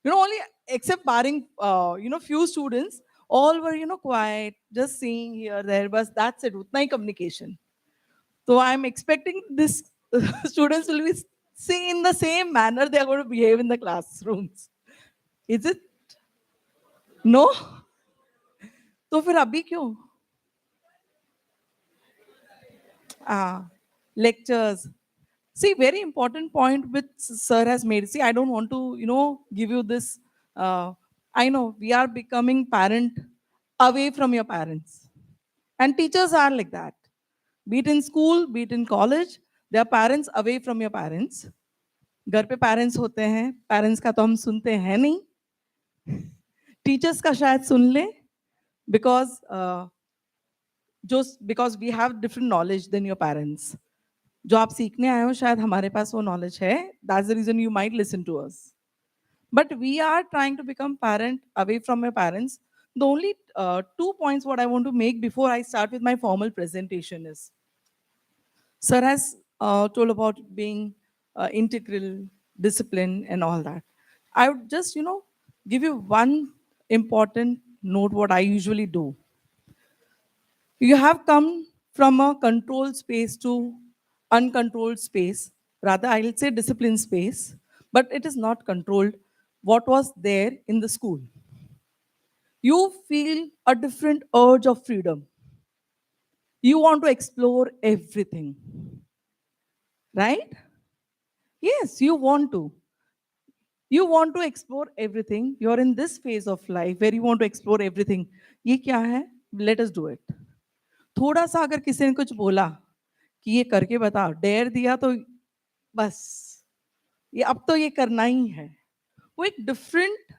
Only except barring, few students, all were, quiet, just seeing here, there, but that's it, utna hi communication. So I'm expecting this students will be seeing in the same manner they are going to behave in the classrooms. Is it? No? तो फिर अभी क्यों? Lectures. See, very important point which sir has made. See, I don't want to, give you this. I know we are becoming parent away from your parents. And teachers are like that. Be it in school, be it in college, they are parents away from your parents. घर पे parents होते हैं, parents का तो हम सुनते हैं नहीं. Teachers का शायद सुन ले, because because we have different knowledge than your parents. जो आप सीखने आए हो शायद हमारे पास वो knowledge है. That's the reason you might listen to us. But we are trying to become parent away from your parents. The only 2 points what I want to make before I start with my formal presentation is, sir has told about being integral, discipline and all that. I would just, give you one important note what I usually do. You have come from a controlled space to uncontrolled space. Rather, I'll say discipline space, but it is not controlled. What was there in the school? You feel a different urge of freedom. You want to explore everything. Right? Yes, you want to. You want to explore everything. You're in this phase of life where you want to explore everything. ये क्या है? Let us do it. थोड़ा सा अगर किसी ने कुछ बोला कि ये करके बता, डेयर दिया तो बस ये अब तो ये करना ही है. वो एक डिफरेंट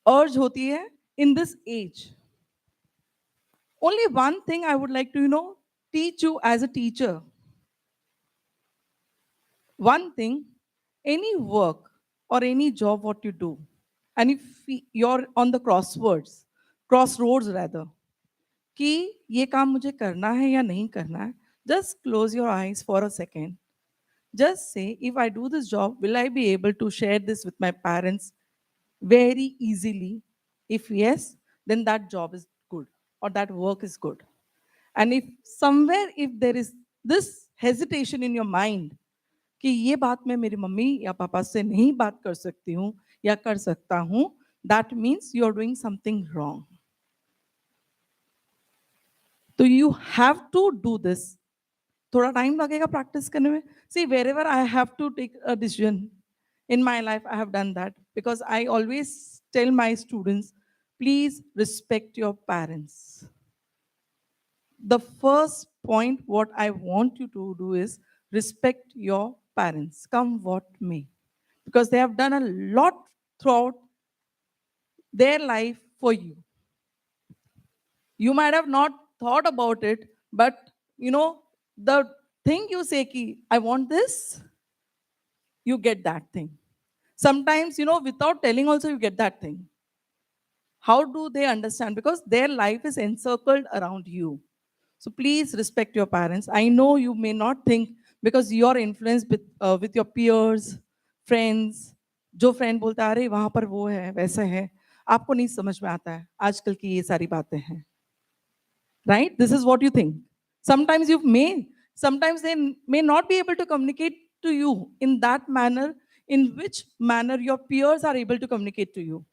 अर्ज होती है in this age. Only one thing I would like to, teach you as a teacher. One thing, any work or any job what you do, and if you're on the crossroads rather, कि ये काम मुझे करना है या नहीं करना है, Just close your eyes for a second. Just say, if I do this job, will I be able to share this with my parents very easily? If yes, then that job is good or that work is good. And if somewhere, if there is this hesitation in your mind कि ये बात मैं मेरी mummy या पापा से नहीं बात कर सकती हूँ या कर सकता हूँ, that means you are doing something wrong. So you have to do this. थोड़ा टाइम लगेगा प्रैक्टिस करने में. See, wherever I have to take a decision in my life, I have done that because I always tell my students, please respect your parents. The first point what I want you to do is respect your parents, come what may, because they have done a lot throughout their life for you. You might have not thought about it, but the thing you say ki I want this, you get that thing. Sometimes without telling also you get that thing. How do they understand? Because their life is encircled around you. So please respect your parents. I know you may not think because you are influenced with your peers, friends. जो friend बोलता है अरे वहां पर वो है वैसा है, आपको नहीं समझ में आता है आजकल की ये सारी बातें हैं. Right? This is what you think. Sometimes they may not be able to communicate to you in that manner, in which manner your peers are able to communicate to you.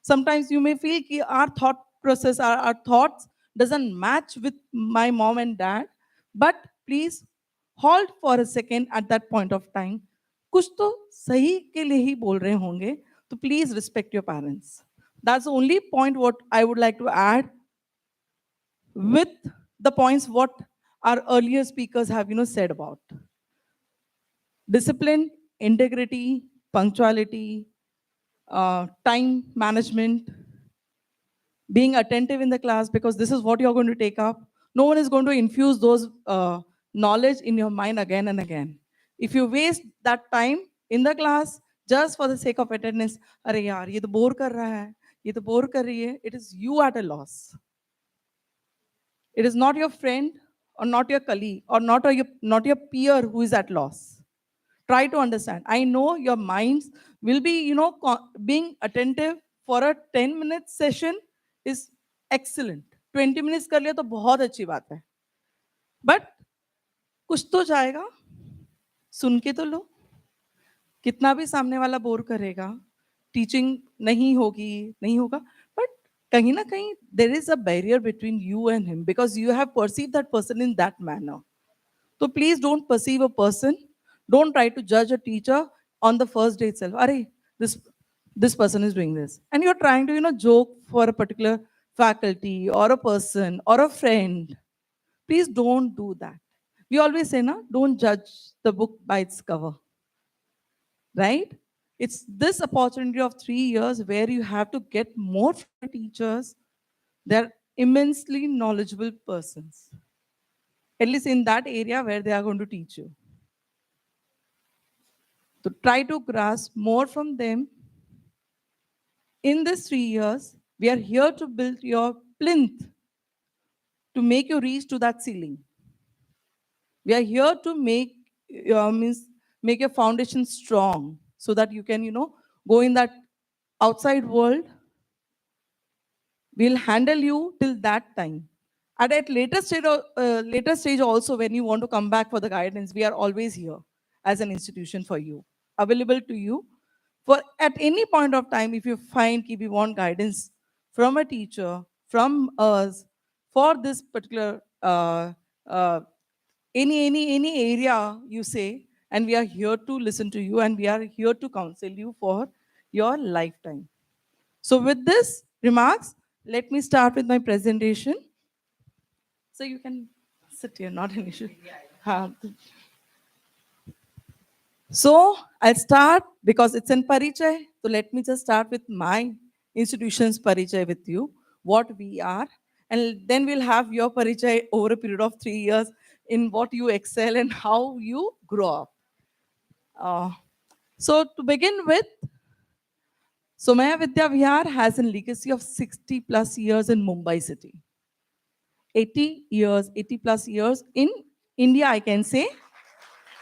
Sometimes you may feel कि our thought process, our thoughts doesn't match with my mom and dad, but please hold for a second at that point of time. कुछ तो सही के लिए ही बोल रहे होंगे, तो please respect your parents. That's the only point what I would like to add with the points what our earlier speakers have said about discipline, integrity, punctuality, time management, being attentive in the class, because this is what you're going to take up. No one is going to infuse those knowledge in your mind again and again. If you waste that time in the class just for the sake of attendance, अरे यार ये तो bore कर रहा है, ये तो bore कर रही है, it is you at a loss. It is not your friend or not your colleague or not your peer who is at loss. Try to understand. I know your minds will be, being attentive for a 10-minute session is excellent. 20 minutes कर लिया तो बहुत अच्छी बात है. But कुछ तो जाएगा, सुन के तो लो. कितना भी सामने वाला बोर करेगा, टीचिंग नहीं होगा, but कहीं ना कहीं there is a barrier between you and him because you have perceived that person in that manner. So please don't perceive a person. Don't try to judge a teacher on the first day itself. Arey, this person is doing this. And you're trying to, joke for a particular faculty or a person or a friend. Please don't do that. We always say, don't judge the book by its cover. Right? It's this opportunity of 3 years where you have to get more from your teachers. They're immensely knowledgeable persons, at least in that area where they are going to teach you. So try to grasp more from them. In these 3 years, we are here to build your plinth to make you reach to that ceiling. We are here to make your foundation strong so that you can, go in that outside world. We'll handle you till that time. And at later stage also, when you want to come back for the guidance, we are always here as an institution for you, available to you. For at any point of time, if you find we want guidance from a teacher, from us, for this particular any area you say, and we are here to listen to you, and we are here to counsel you for your lifetime. So with this remarks, let me start with my presentation. So you can sit here, not an issue. So I'll start because it's in Parichay. So let me just start with my institution's Parichay with you, what we are. And then we'll have your Parichay over a period of 3 years in what you excel and how you grow up. So to begin with, Somaya Vidya Vihar has a legacy of 60 plus years in Mumbai city. 80 plus years in India, I can say.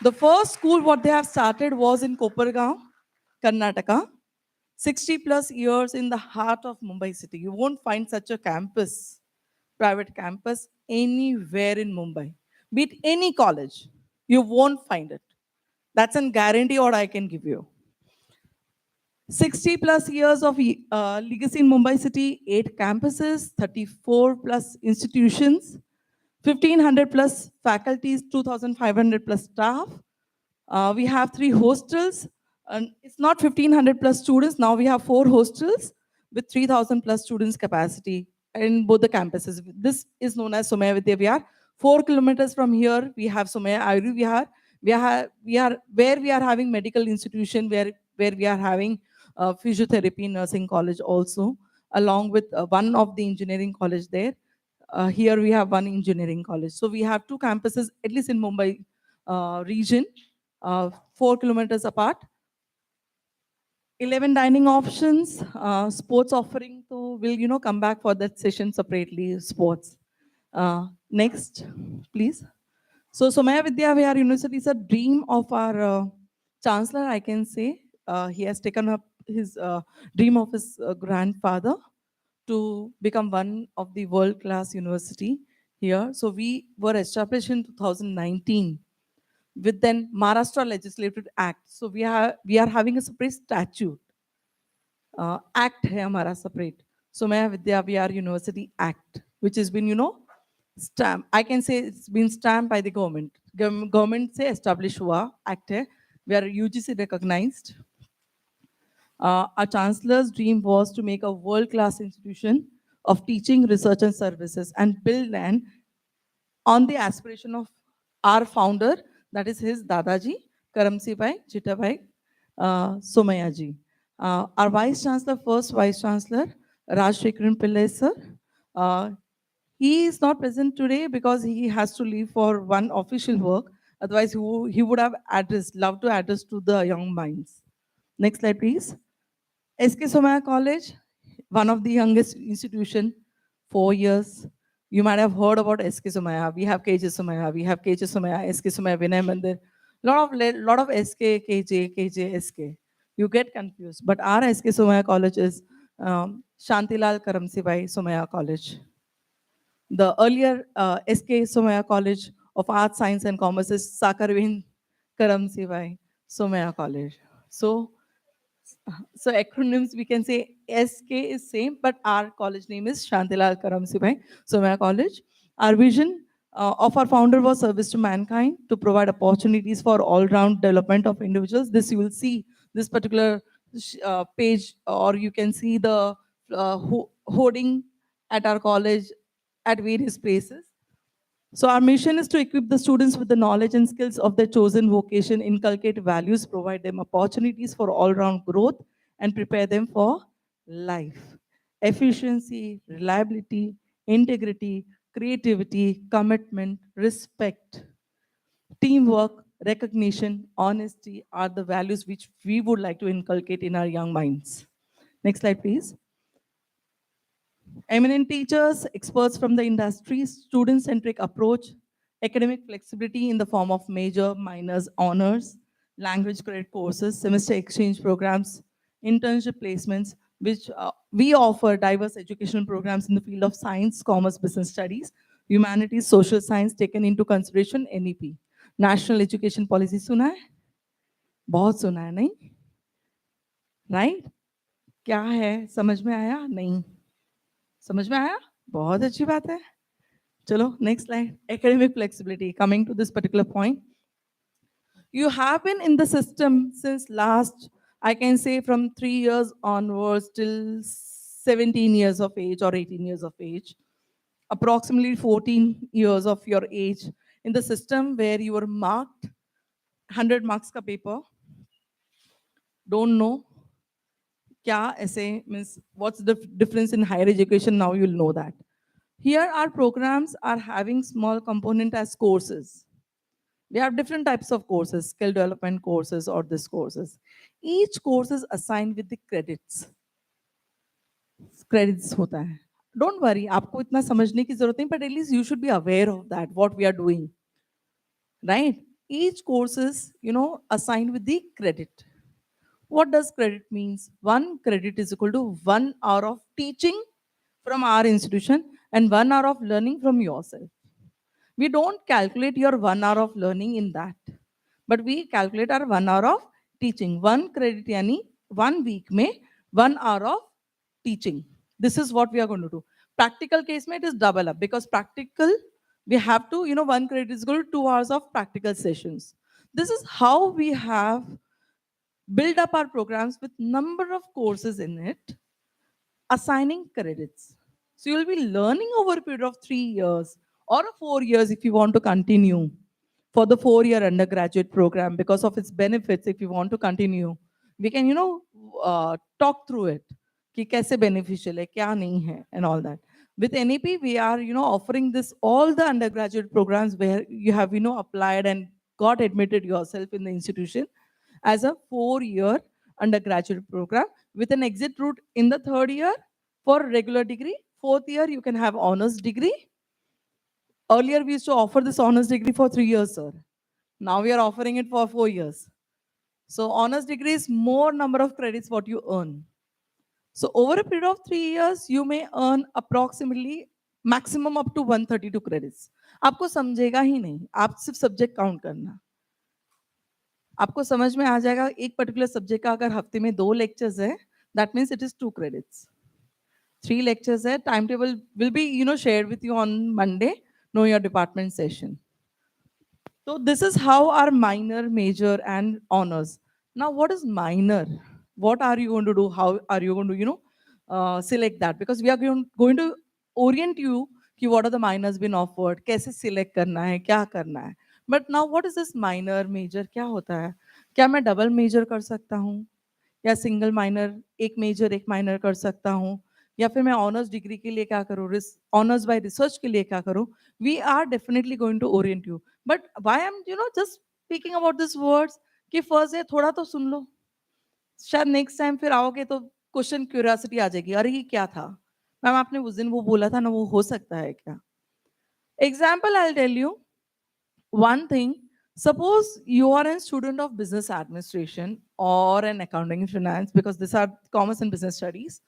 The first school what they have started was in Kopargaon, Karnataka. 60 plus years in the heart of Mumbai city. You won't find such a campus, private campus, anywhere in Mumbai. Be it any college, you won't find it. That's a guarantee what I can give you. 60 plus years of legacy in Mumbai city, 8 campuses, 34 plus institutions, 1500 plus faculties, 2500 plus staff. We have 3 hostels, and it's not 1500 plus students. Now we have 4 hostels with 3000 plus students capacity in both the campuses. This is known as Somaya Vidya Vihar. 4 kilometers from here, we have Somaya Ayurveda Vihar. Where we are having medical institution, where we are having physiotherapy nursing college also, along with one of the engineering college there. Here we have one engineering college. So we have 2 campuses, at least in Mumbai region, 4 kilometers apart. 11 dining options, sports offering. So we'll come back for that session separately. Sports. Next, please. So Somaya Vidya Vihar University is a dream of our chancellor, I can say. He has taken up his dream of his grandfather to become one of the world-class university here. So we were established in 2019 with then Maharashtra Legislative Act. So we are having a separate statute. Act है हमारा separate. Somaya Vidya Vihar University Act, which has been stamp. I can say it's been stamped by the government. Government से established हुआ act है. We are UGC recognized. Our chancellor's dream was to make a world-class institution of teaching, research, and services, and build an on the aspiration of our founder, that is his Dadaji, Karamsi Bhai, Chittabhai, Somayaji. Our Vice Chancellor, first Vice Chancellor, Raj Shekharan Pillai sir. He is not present today because he has to leave for one official work. Otherwise, he would have loved to address to the young minds. Next slide, please. SK Somaya College, one of the youngest institution, 4 years. You might have heard about SK Somaya. We have KJ Somaya. We have KJ Somaya, SK Somaya, Vinay Mandir. Lot of SK, KJ, SK. You get confused. But our SK Somaya College is Shantilal Karamsibai Somaya College. The earlier SK Somaya College of Arts, Science and Commerce is Sakarvin Karamsibai Somaya College. So acronyms we can say SK is same, but our college name is Shantilal Karamsibai Somaya College. Our vision of our founder was service to mankind, to provide opportunities for all-round development of individuals. This you will see this particular page, or you can see the hoarding at our college at various places. So our mission is to equip the students with the knowledge and skills of their chosen vocation, inculcate values, provide them opportunities for all-round growth, and prepare them for life. Efficiency, reliability, integrity, creativity, commitment, respect, teamwork, recognition, honesty are the values which we would like to inculcate in our young minds. Next slide, please. Eminent teachers, experts from the industry, student-centric approach, academic flexibility in the form of major, minors, honors, language credit courses, semester exchange programs, internship placements, which we offer diverse educational programs in the field of science, commerce, business studies, humanities, social science taken into consideration, NEP. National Education Policy सुना है? बहुत सुना है नहीं? Right? क्या है? समझ में आया? नहीं. समझ में आया? बहुत अच्छी बात है. चलो, next slide. Academic flexibility. Coming to this particular point. You have been in the system since last, I can say from 3 years onwards till 17 years of age or 18 years of age. Approximately 14 years of your age in the system where you were marked 100 marks ka paper. Don't know. Kya essay means what's the difference in higher education? Now you'll know that. Here our programs are having small component as courses. We have different types of courses, skill development courses or this courses. Each course is assigned with the credits. Credits hota hai. Don't worry, आपको इतना समझने की जरूरत नहीं, but at least you should be aware of that, what we are doing. right? Each course is, assigned with the credit. What does credit means? 1 credit is equal to 1 hour of teaching from our institution and 1 hour of learning from yourself. We don't calculate your 1 hour of learning in that, but we calculate our 1 hour of teaching. 1 credit yani 1 week mein 1 hour of teaching. This is what we are going to do. Practical case mein it is double up, because practical we have to, 1 credit is equal to 2 hours of practical sessions. This is how we have build up our programs with number of courses in it, assigning credits. So you'll be learning over a period of 3 years or 4 years if you want to continue for the 4 year undergraduate program because of its benefits. If you want to continue, we can, talk through it. कि कैसे beneficial है, क्या नहीं है, and all that. With NEP, we are, offering this all the undergraduate programs where you have, applied and got admitted yourself in the institution as a 4 year undergraduate program with an exit route in the 3rd year for regular degree. 4th year, you can have honors degree. Earlier, we used to offer this honors degree for 3 years, sir. Now we are offering it for 4 years. So honors degree is more number of credits what you earn. So over a period of 3 years, you may earn approximately maximum up to 132 credits. आपको समझेगा ही नहीं, आप सिर्फ subject count करना. आपको समझ में आ जाएगा एक पर्टिकुलर सब्जेक्ट का अगर हफ्ते में 2 लेक्चर्स है, that means it is 2 credits. 3 lectures है, timetable will be, shared with you on Monday, know your department session. So this is how our minor, major and honors. Now what is minor? What are you going to do? How are you going to, select that? Because we are going to orient you कि what are the minors been offered, कैसे select करना है, क्या करना है. But now what is this minor, major, क्या होता है? क्या मैं double major कर सकता हूँ? या single minor, एक major, एक minor कर सकता हूँ? या फिर मैं ऑनर्स डिग्री के लिए क्या करूँ, ऑनर्स बाय रिसर्च के लिए क्या करूँ? We are definitely going to orient you. But why I am just speaking about this words कि फर्स्ट है थोड़ा तो सुन लो, शायद नेक्स्ट टाइम फिर आओगे तो क्वेश्चन क्यूरियोसिटी आ जाएगी, अरे ये क्या था मैम, आपने उस दिन वो बोला था ना, वो हो सकता है क्या? Example I tell you one thing. Suppose you are a student of business administration or an accounting and finance, because these are commerce and business studies,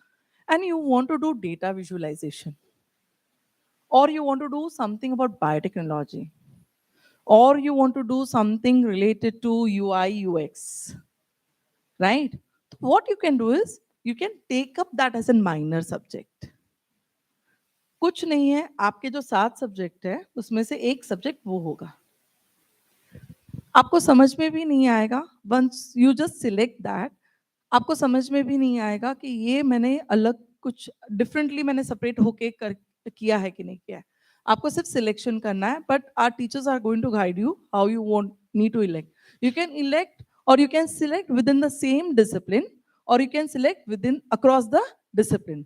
and you want to do data visualization, or you want to do something about biotechnology, or you want to do something related to UI UX, right? What you can do is you can take up that as a minor subject. कुछ नहीं है, आपके जो 7 subject है उसमें से एक subject वो होगा. आपको समझ में भी नहीं आएगा, once you just select that, आपको समझ में भी नहीं आएगा कि ये मैंने अलग कुछ डिफरेंटली मैंने सेपरेट होके कर किया है कि नहीं किया है. आपको सिर्फ सिलेक्शन करना है, but our teachers are going to guide you how you want need to elect. You can elect और you can select within the same discipline, और you can select within across the discipline.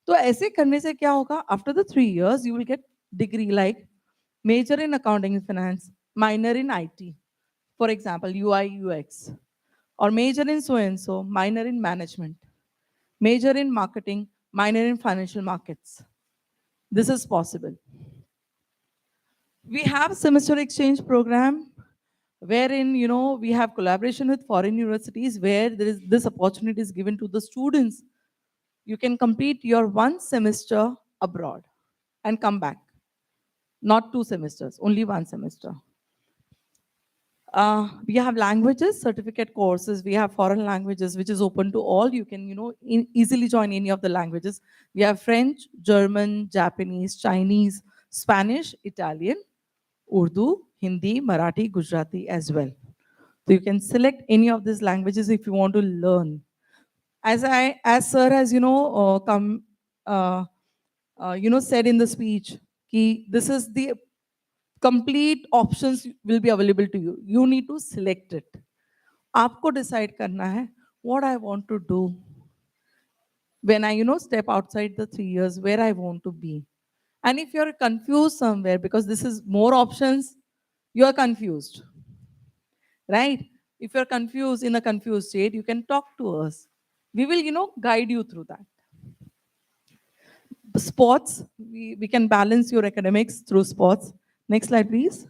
तो ऐसे करने से क्या होगा, after the 3 years you will get degree like major in accounting and finance, minor in IT, for example, UI, UX, or major in so and so, minor in management, major in marketing, minor in financial markets. This is possible. We have semester exchange program wherein, we have collaboration with foreign universities where there is this opportunity is given to the students. You can complete your 1 semester abroad and come back. Not 2 semesters, only 1 semester. We have languages, certificate courses. We have foreign languages, which is open to all. You can, easily join any of the languages. We have French, German, Japanese, Chinese, Spanish, Italian, Urdu, Hindi, Marathi, Gujarati as well. So you can select any of these languages if you want to learn. As sir has, said in the speech, this is the complete options will be available to you. You need to select it. आपको decide करना है what I want to do when I step outside the 3 years, where I want to be. And if you're confused somewhere, because this is more options, you are confused, right? If you're confused in a confused state, you can talk to us. We will guide you through that. Sports, we can balance your academics through sports. Next slide, please.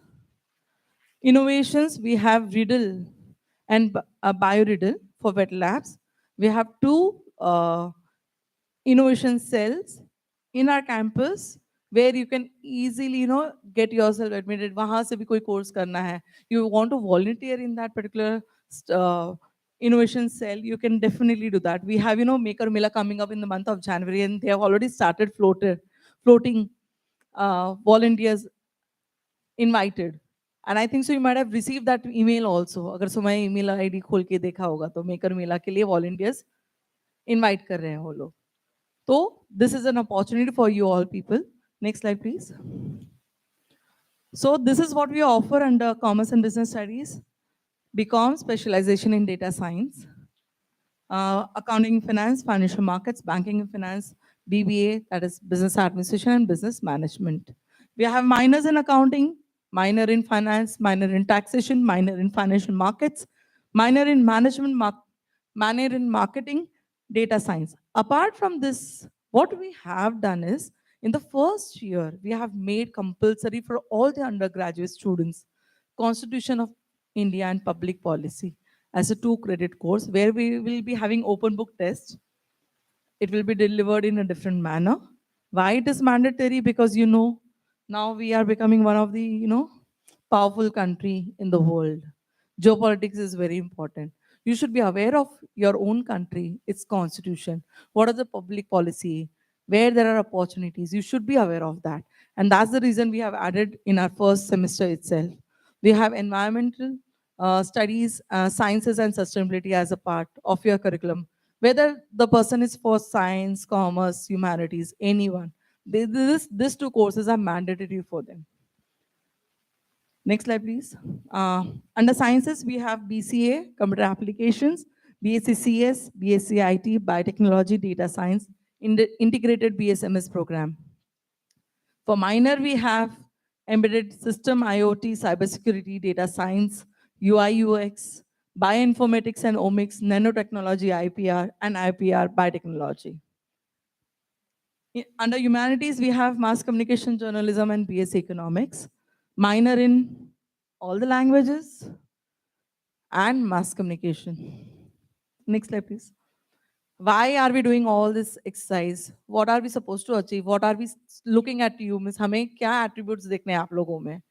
Innovations, we have Riddle and BioRiddle for wet labs. We have two innovation cells in our campus where you can easily, get yourself admitted. वहाँ से भी कोई course करना है. You want to volunteer in that particular innovation cell, you can definitely do that. We have, Maker Mila coming up in the month of January, and they have already started floating volunteers invited. And I think so you might have received that email also. अगर सुमाई email ID खोल के देखा होगा तो Maker Mila के लिए volunteers invite कर रहे हैं वो लोग. So this is an opportunity for you all people. Next slide, please. So this is what we offer under Commerce and Business Studies, BCom specialization in data science, accounting and finance, financial markets, banking and finance, BBA, that is business administration and business management. We have minors in accounting, minor in finance, minor in taxation, minor in financial markets, minor in management, minor in marketing, data science. Apart from this, what we have done is, in the first year, we have made compulsory for all the undergraduate students, Constitution of India and Public Policy as a 2-credit course where we will be having open book tests. It will be delivered in a different manner. Why it is mandatory? Because now we are becoming one of the powerful country in the world. Geopolitics is very important. You should be aware of your own country, its constitution. What are the public policy? Where there are opportunities, you should be aware of that. And that's the reason we have added in our first semester itself. We have environmental studies, sciences and sustainability as a part of your curriculum. Whether the person is for science, commerce, humanities, anyone, these two courses are mandatory for them. Next slide, please. Under sciences, we have BCA, computer applications, BSc CS, BSc IT, biotechnology, data science, integrated BSMS program. For minor, we have embedded system, IoT, cybersecurity, data science, UI, UX, bioinformatics and omics, nanotechnology, IPR, and IPR biotechnology. Under humanities, we have mass communication, journalism, and BSc economics. Minor in all the languages and mass communication. Next slide, please. Why are we doing all this exercise? What are we supposed to achieve? What are we looking at you? Miss, हमें क्या attributes देखने हैं आप लोगों में?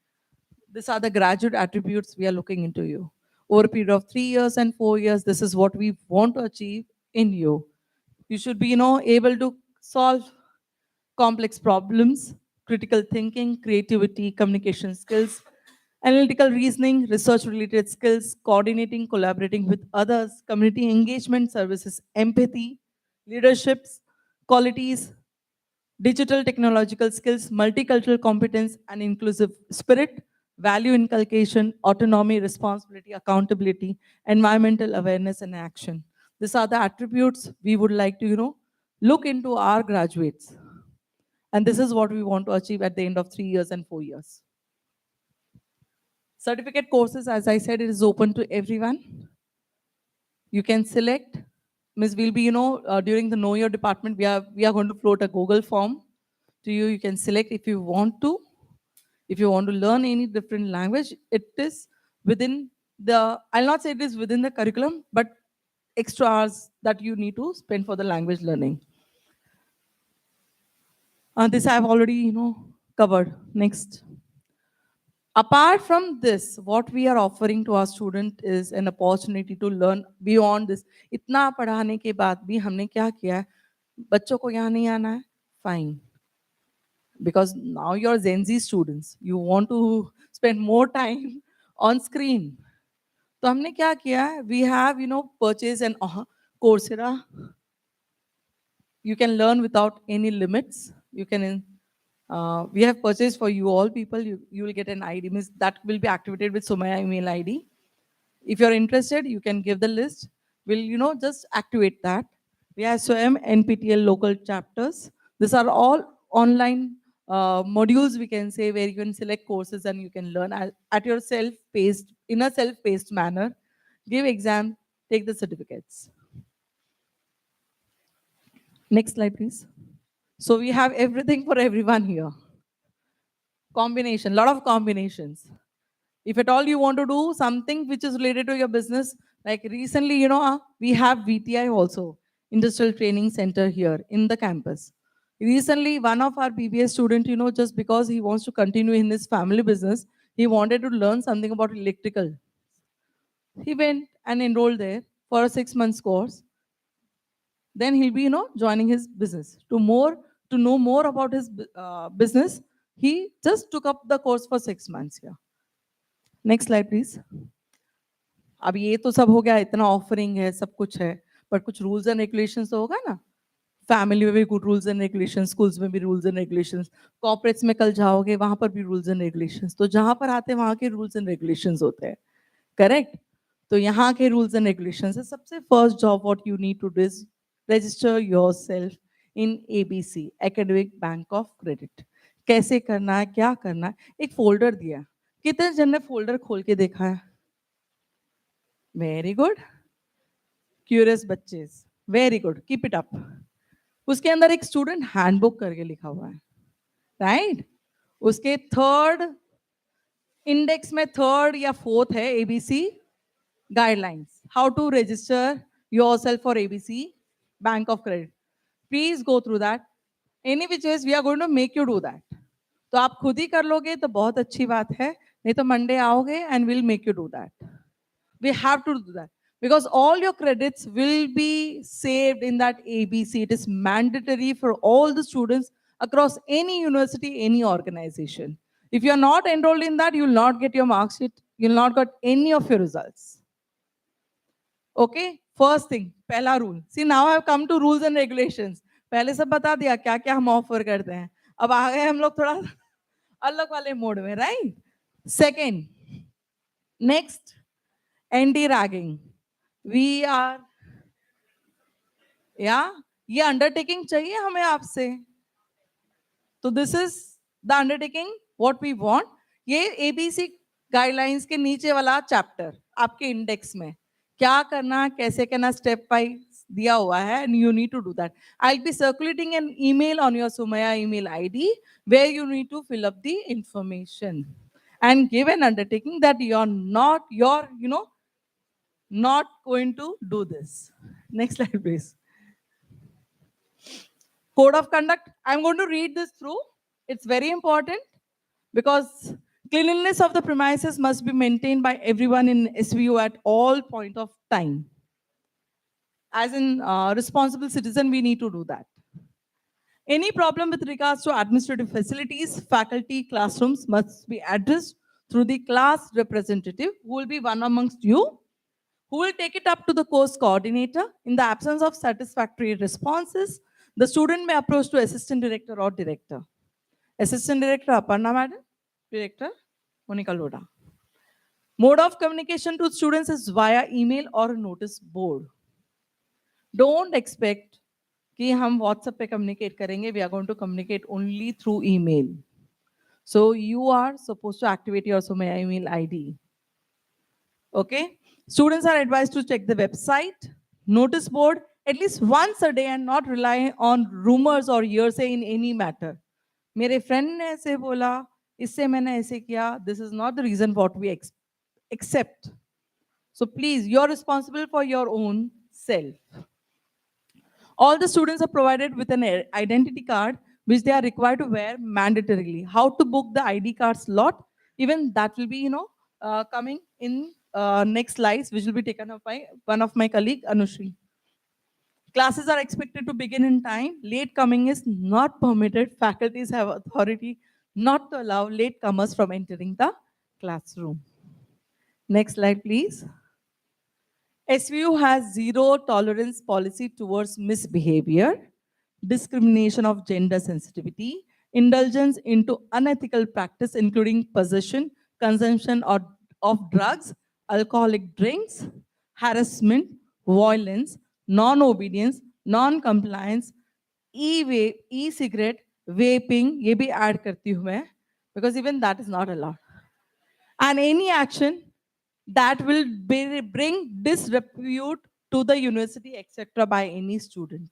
These are the graduate attributes we are looking into you. Over a period of 3 years and 4 years, this is what we want to achieve in you. You should be, able to solve complex problems, critical thinking, creativity, communication skills, analytical reasoning, research-related skills, coordinating, collaborating with others, community engagement services, empathy, leaderships, qualities, digital technological skills, multicultural competence, and inclusive spirit, value inculcation, autonomy, responsibility, accountability, environmental awareness, and action. These are the attributes we would like to, look into our graduates. And this is what we want to achieve at the end of 3 years and 4 years. Certificate courses, as I said, it is open to everyone. You can select. Ms. Will be, during the Know Your Department, we are going to float a Google form to you. You can select if you want to. If you want to learn any different language, it is within the, I'll not say it is within the curriculum, but extra hours that you need to spend for the language learning. This I've already, covered. Next. Apart from this, what we are offering to our student is an opportunity to learn beyond this. इतना पढ़ाने के बाद भी हमने क्या किया है? बच्चों को यहाँ नहीं आना है? Fine. Because now you're Gen Z students, you want to spend more time on screen. तो हमने क्या किया है? We have, purchased an Coursera. You can learn without any limits. You can. We have purchased for you all people. You will get an ID. Means that will be activated with Sumaya email ID. If you're interested, you can give the list. We'll, just activate that. We have SWAYAM, NPTEL local chapters. These are all online modules, we can say, where you can select courses and you can learn at your self-paced, in a self-paced manner. Give exam, take the certificates. Next slide, please. So we have everything for everyone here. Combination, lot of combinations. If at all you want to do something which is related to your business, like recently, we have VTI also, Industrial Training Center here in the campus. Recently, one of our BBA student, just because he wants to continue in his family business, he wanted to learn something about electrical. He went and enrolled there for a 6 months course. Then he'll be, joining his business. To know more about his business, he just took up the course for 6 months here. Next slide, please. अब ये तो सब हो गया, इतना offering है, सब कुछ है, बट कुछ रूल्स एंड रेगुलेशंस तो होगा ना. फैमिली में भी कुछ रूल्स एंड रेगुलेशंस, स्कूल्स में भी रूल्स एंड रेगुलेशंस, कॉर्पोरेट्स में कल जाओगे वहां पर भी रूल्स एंड रेगुलेशंस. तो जहां पर आते हैं वहां के रूल्स एंड रेगुलेशंस होते हैं, करेक्ट. तो यहाँ के रूल्स एंड रेगुलेशंस है. सबसे first job what you need to do, register yourself in ABC, academic bank of credit. कैसे करना है, क्या करना है, एक फोल्डर दिया. कितने जन ने फोल्डर खोल के देखा है? वेरी गुड, क्यूरियस बच्चे, very good, keep it up. उसके अंदर एक स्टूडेंट हैंडबुक करके लिखा हुआ है, राइट. उसके थर्ड इंडेक्स में थर्ड या फोर्थ है ABC guidelines, how to register yourself for ABC bank of credit. Please go through that. Any which ways we are going to make you do that. तो आप खुद ही कर लोगे तो बहुत अच्छी बात है, नहीं तो मंडे आओगे and will make you do that. We have to do that because all your credits will be saved in that ABC. It is mandatory for all the students across any university, any organization. If you are not enrolled in that, you will not get your mark sheet. You will not get any of your results. Okay, first thing, पहला rule. See, now I have come to rules and regulations. पहले सब बता दिया क्या क्या हम offer करते हैं. अब आ गए हम लोग थोड़ा अलग वाले मोड में, right. Second, next, anti-ragging. We are, ये अंडरटेकिंग चाहिए हमें आपसे. तो this is the undertaking what we want. ये एबीसी गाइडलाइंस के नीचे वाला चैप्टर आपके इंडेक्स में क्या करना, कैसे करना, स्टेप वाइज दिया हुआ है, and you need to do that. I'll be circulating an email on your Sumaya email ID where you need to fill up the information and give an undertaking that you're not going to do this. Next slide, please. Code of conduct. I'm going to read this through. It's very important because cleanliness of the premises must be maintained by everyone in SVU at all point of time. As in responsible citizen, we need to do that. Any problem with regards to administrative facilities, faculty, classrooms must be addressed through the class representative, who will be one amongst you, who will take it up to the course coordinator. In the absence of satisfactory responses, the student may approach to assistant director or director. Assistant director Aparna madam, director Monica Loda. Mode of communication to students is via email or notice board. Don't expect कि हम WhatsApp पे communicate करेंगे. We are going to communicate only through email. So you are supposed to activate your Sumaya email ID. Okay. Students are advised to check the website, notice board at least once a day and not rely on rumors or hearsay in any matter. मेरे friend ने ऐसे बोला, इससे मैंने ऐसे किया. This is not the reason what we accept. So please, you're responsible for your own self. All the students are provided with an identity card which they are required to wear mandatorily. How to book the ID card slot, even that will be, coming in next slides, which will be taken up by one of my colleague, Anushri. Classes are expected to begin in time. Late coming is not permitted. Faculties have authority not to allow late comers from entering the classroom. Next slide, please. SVU has zero tolerance policy towards misbehavior, discrimination of gender sensitivity, indulgence into unethical practice, including possession, consumption of drugs, alcoholic drinks, harassment, violence, non-obedience, non-compliance, e-vape, e-cigarette, vaping, ये भी add करती हूँ मैं, because even that is not allowed. And any action that will bring disrepute to the university, etc., by any student.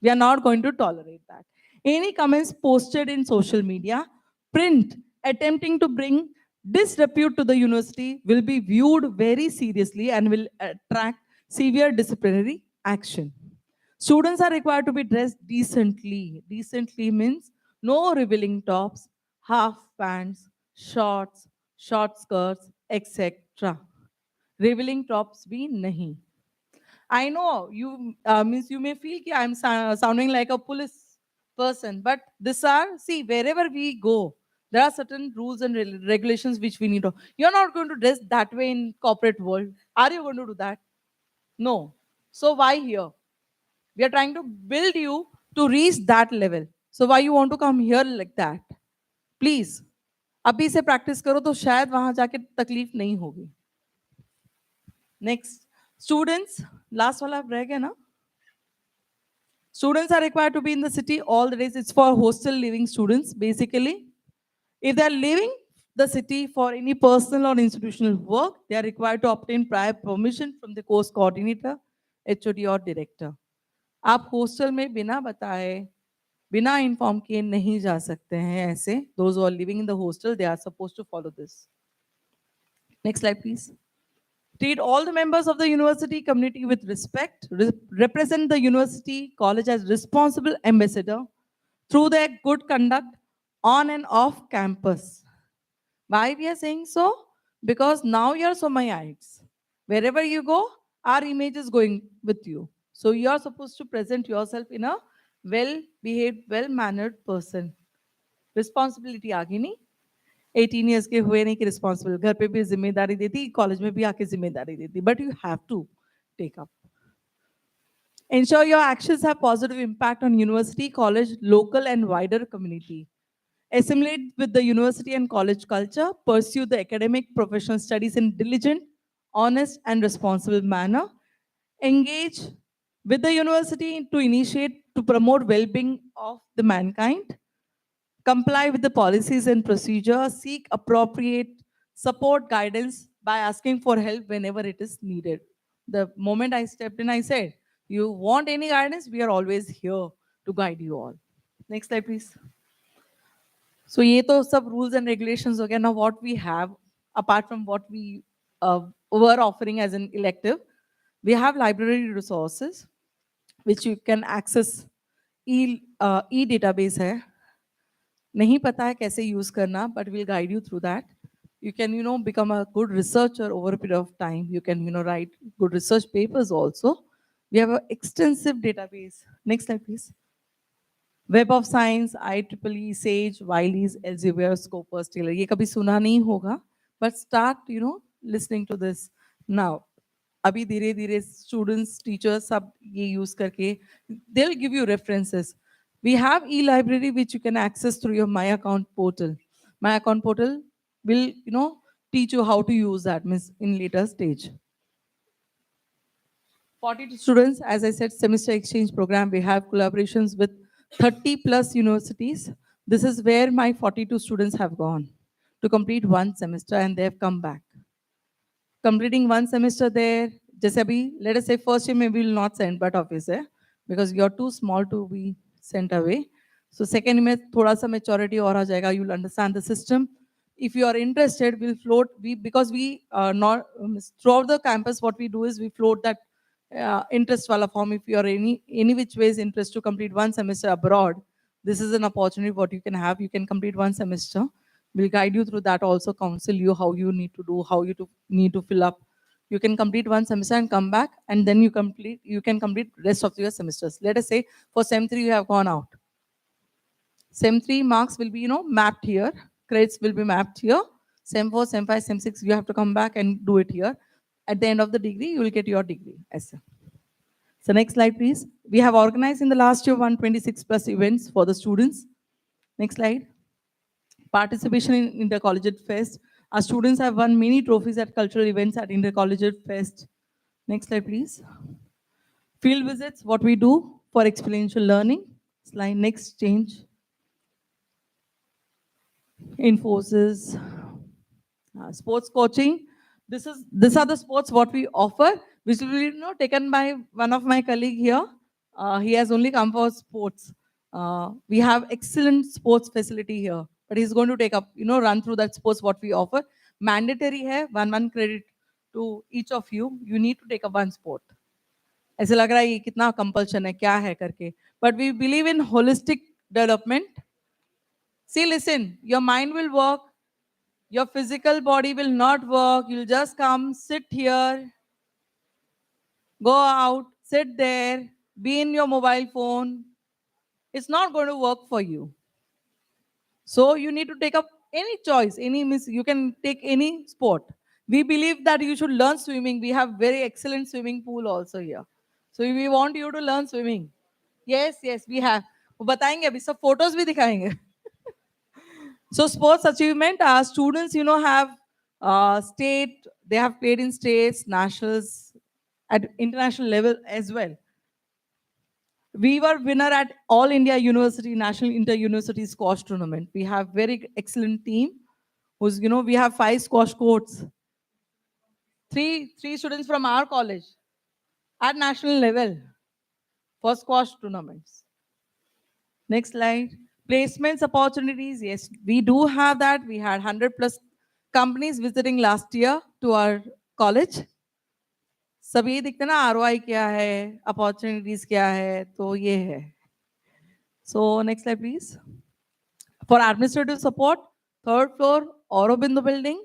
We are not going to tolerate that. Any comments posted in social media, print, attempting to bring disrepute to the university will be viewed very seriously and will attract severe disciplinary action. Students are required to be dressed decently. Decently means no revealing tops, half pants, shorts, short skirts, etc. Revealing tops भी नहीं. I know you means you may feel that I'm sounding like a police person, but these are, see, wherever we go, there are certain rules and regulations which we need to. You're not going to dress that way in corporate world. Are you going to do that? No. So why here? We are trying to build you to reach that level. So why you want to come here like that? Please, अभी से practice करो तो शायद वहां जाके तकलीफ नहीं होगी. Next, students, last वाला रह गया ना? Students are required to be in the city all the days. It's for hostel living students, basically. If they are leaving the city for any personal or institutional work, they are required to obtain prior permission from the course coordinator, HOD or director. आप hostel में बिना बताए, बिना inform किए नहीं जा सकते हैं ऐसे. Those who are living in the hostel, they are supposed to follow this. Next slide, please. Treat all the members of the university community with respect. Represent the university college as responsible ambassador through their good conduct on and off campus. Why we are saying so? Because now you are Somaites. Wherever you go, our image is going with you. So you are supposed to present yourself in a well-behaved, well-mannered person. Responsibility आगे नहीं. 18 years के हुए नहीं कि responsible. घर पे भी जिम्मेदारी देती, कॉलेज में भी आके जिम्मेदारी देती. But you have to take up. Ensure your actions have positive impact on university, college, local and wider community. Assimilate with the university and college culture. Pursue the academic professional studies in diligent, honest and responsible manner. Engage with the university to initiate, to promote well-being of the mankind. Comply with the policies and procedures, seek appropriate support guidance by asking for help whenever it is needed. The moment I stepped in, I said, you want any guidance, we are always here to guide you all. Next slide, please. So ये तो सब rules and regulations हो गया. Now what we have, apart from what we were offering as an elective, we have library resources which you can access. E-database है. नहीं पता है कैसे यूज करना, but we'll guide you through that. You can, become a good researcher over a period of time. You can, write good research papers also. We have an extensive database. Next slide, please. Web of Science, IEEE, SAGE, Wiley's, Elsevier, Scopus, Taylor. ये कभी सुना नहीं होगा, but start, listening to this now. अभी धीरे धीरे students, teachers सब ये use करके, they'll give you references. We have e-library which you can access through your My Account portal. My Account portal will, teach you how to use that means in later stage. 42 students, as I said, semester exchange program. We have collaborations with 30 plus universities. This is where my 42 students have gone to complete one semester and they have come back. Completing one semester there, just let us say first year maybe we will not send, but obviously, because you're too small to be sent away. So second year, thoda sa maturity aur aa jayega, you'll understand the system. If you are interested, we'll float, because we not, throughout the campus, what we do is we float that interest wala form. If you are any which ways interest to complete one semester abroad, this is an opportunity what you can have. You can complete one semester. We'll guide you through that, also counsel you how you need to do, how you need to fill up. You can complete one semester and come back, and then you can complete rest of your semesters. Let us say for Sem 3 you have gone out. Sem 3 marks will be, mapped here. Credits will be mapped here. Sem 4, Sem 5, Sem 6, you have to come back and do it here. At the end of the degree, you will get your degree. So next slide, please. We have organized in the last year 126 plus events for the students. Next slide. Participation in Intercollegiate Fest. Our students have won many trophies at cultural events at Intercollegiate Fest. Next slide, please. Field visits, what we do for experiential learning. Slide, next change. Infosys. Sports coaching. These are the sports what we offer, which will be taken by one of my colleague here. He has only come for sports. We have excellent sports facility here. but he's going to take up, run through that sports what we offer. Mandatory hai, one credit to each of you. You need to take up one sport. ऐसे लग रहा है ये कितना compulsion है, क्या है करके. But we believe in holistic development. See, listen, your mind will work, your physical body will not work. You'll just come, sit here, go out, sit there, be in your mobile phone. It's not going to work for you. So you need to take up any choice, you can take any sport. We believe that you should learn swimming. We have very excellent swimming pool also here. So we want you to learn swimming. Yes, we have. वो बताएंगे अभी सब photos भी दिखाएंगे. So sports achievement, our students, have state, they have played in states, nationals, at international level as well. We were winner at All India University National Inter-University Squash Tournament. We have very excellent team. Who's, we have 5 squash courts. Three students from our college at national level for squash tournaments. Next slide. Placements opportunities. Yes, we do have that. We had 100+ companies visiting last year to our college. सब ये दिखता ना ROI क्या है, opportunities क्या है, तो ये है. So next slide, please. For administrative support, 3rd floor, Aurobindo building.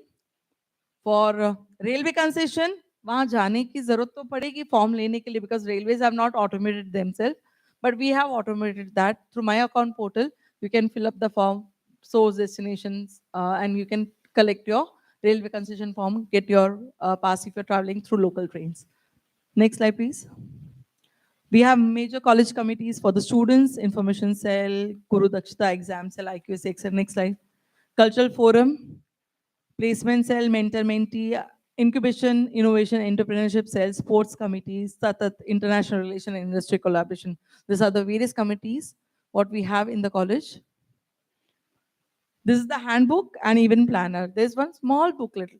For railway concession, वहाँ जाने की जरूरत तो पड़ेगी फॉर्म लेने के लिए, because railways have not automated themselves, but we have automated that through my account portal. You can fill up the form, source destinations, and you can collect your railway concession form, get your pass if you're traveling through local trains. Next slide, please. We have major college committees for the students, information cell, Guru Dakshita exam cell, IQS, etc. Next slide. Cultural forum, placement cell, mentor mentee, incubation, innovation, entrepreneurship cell, sports committees, Satat, international relation and industry collaboration. These are the various committees what we have in the college. This is the handbook and event planner. There's one small booklet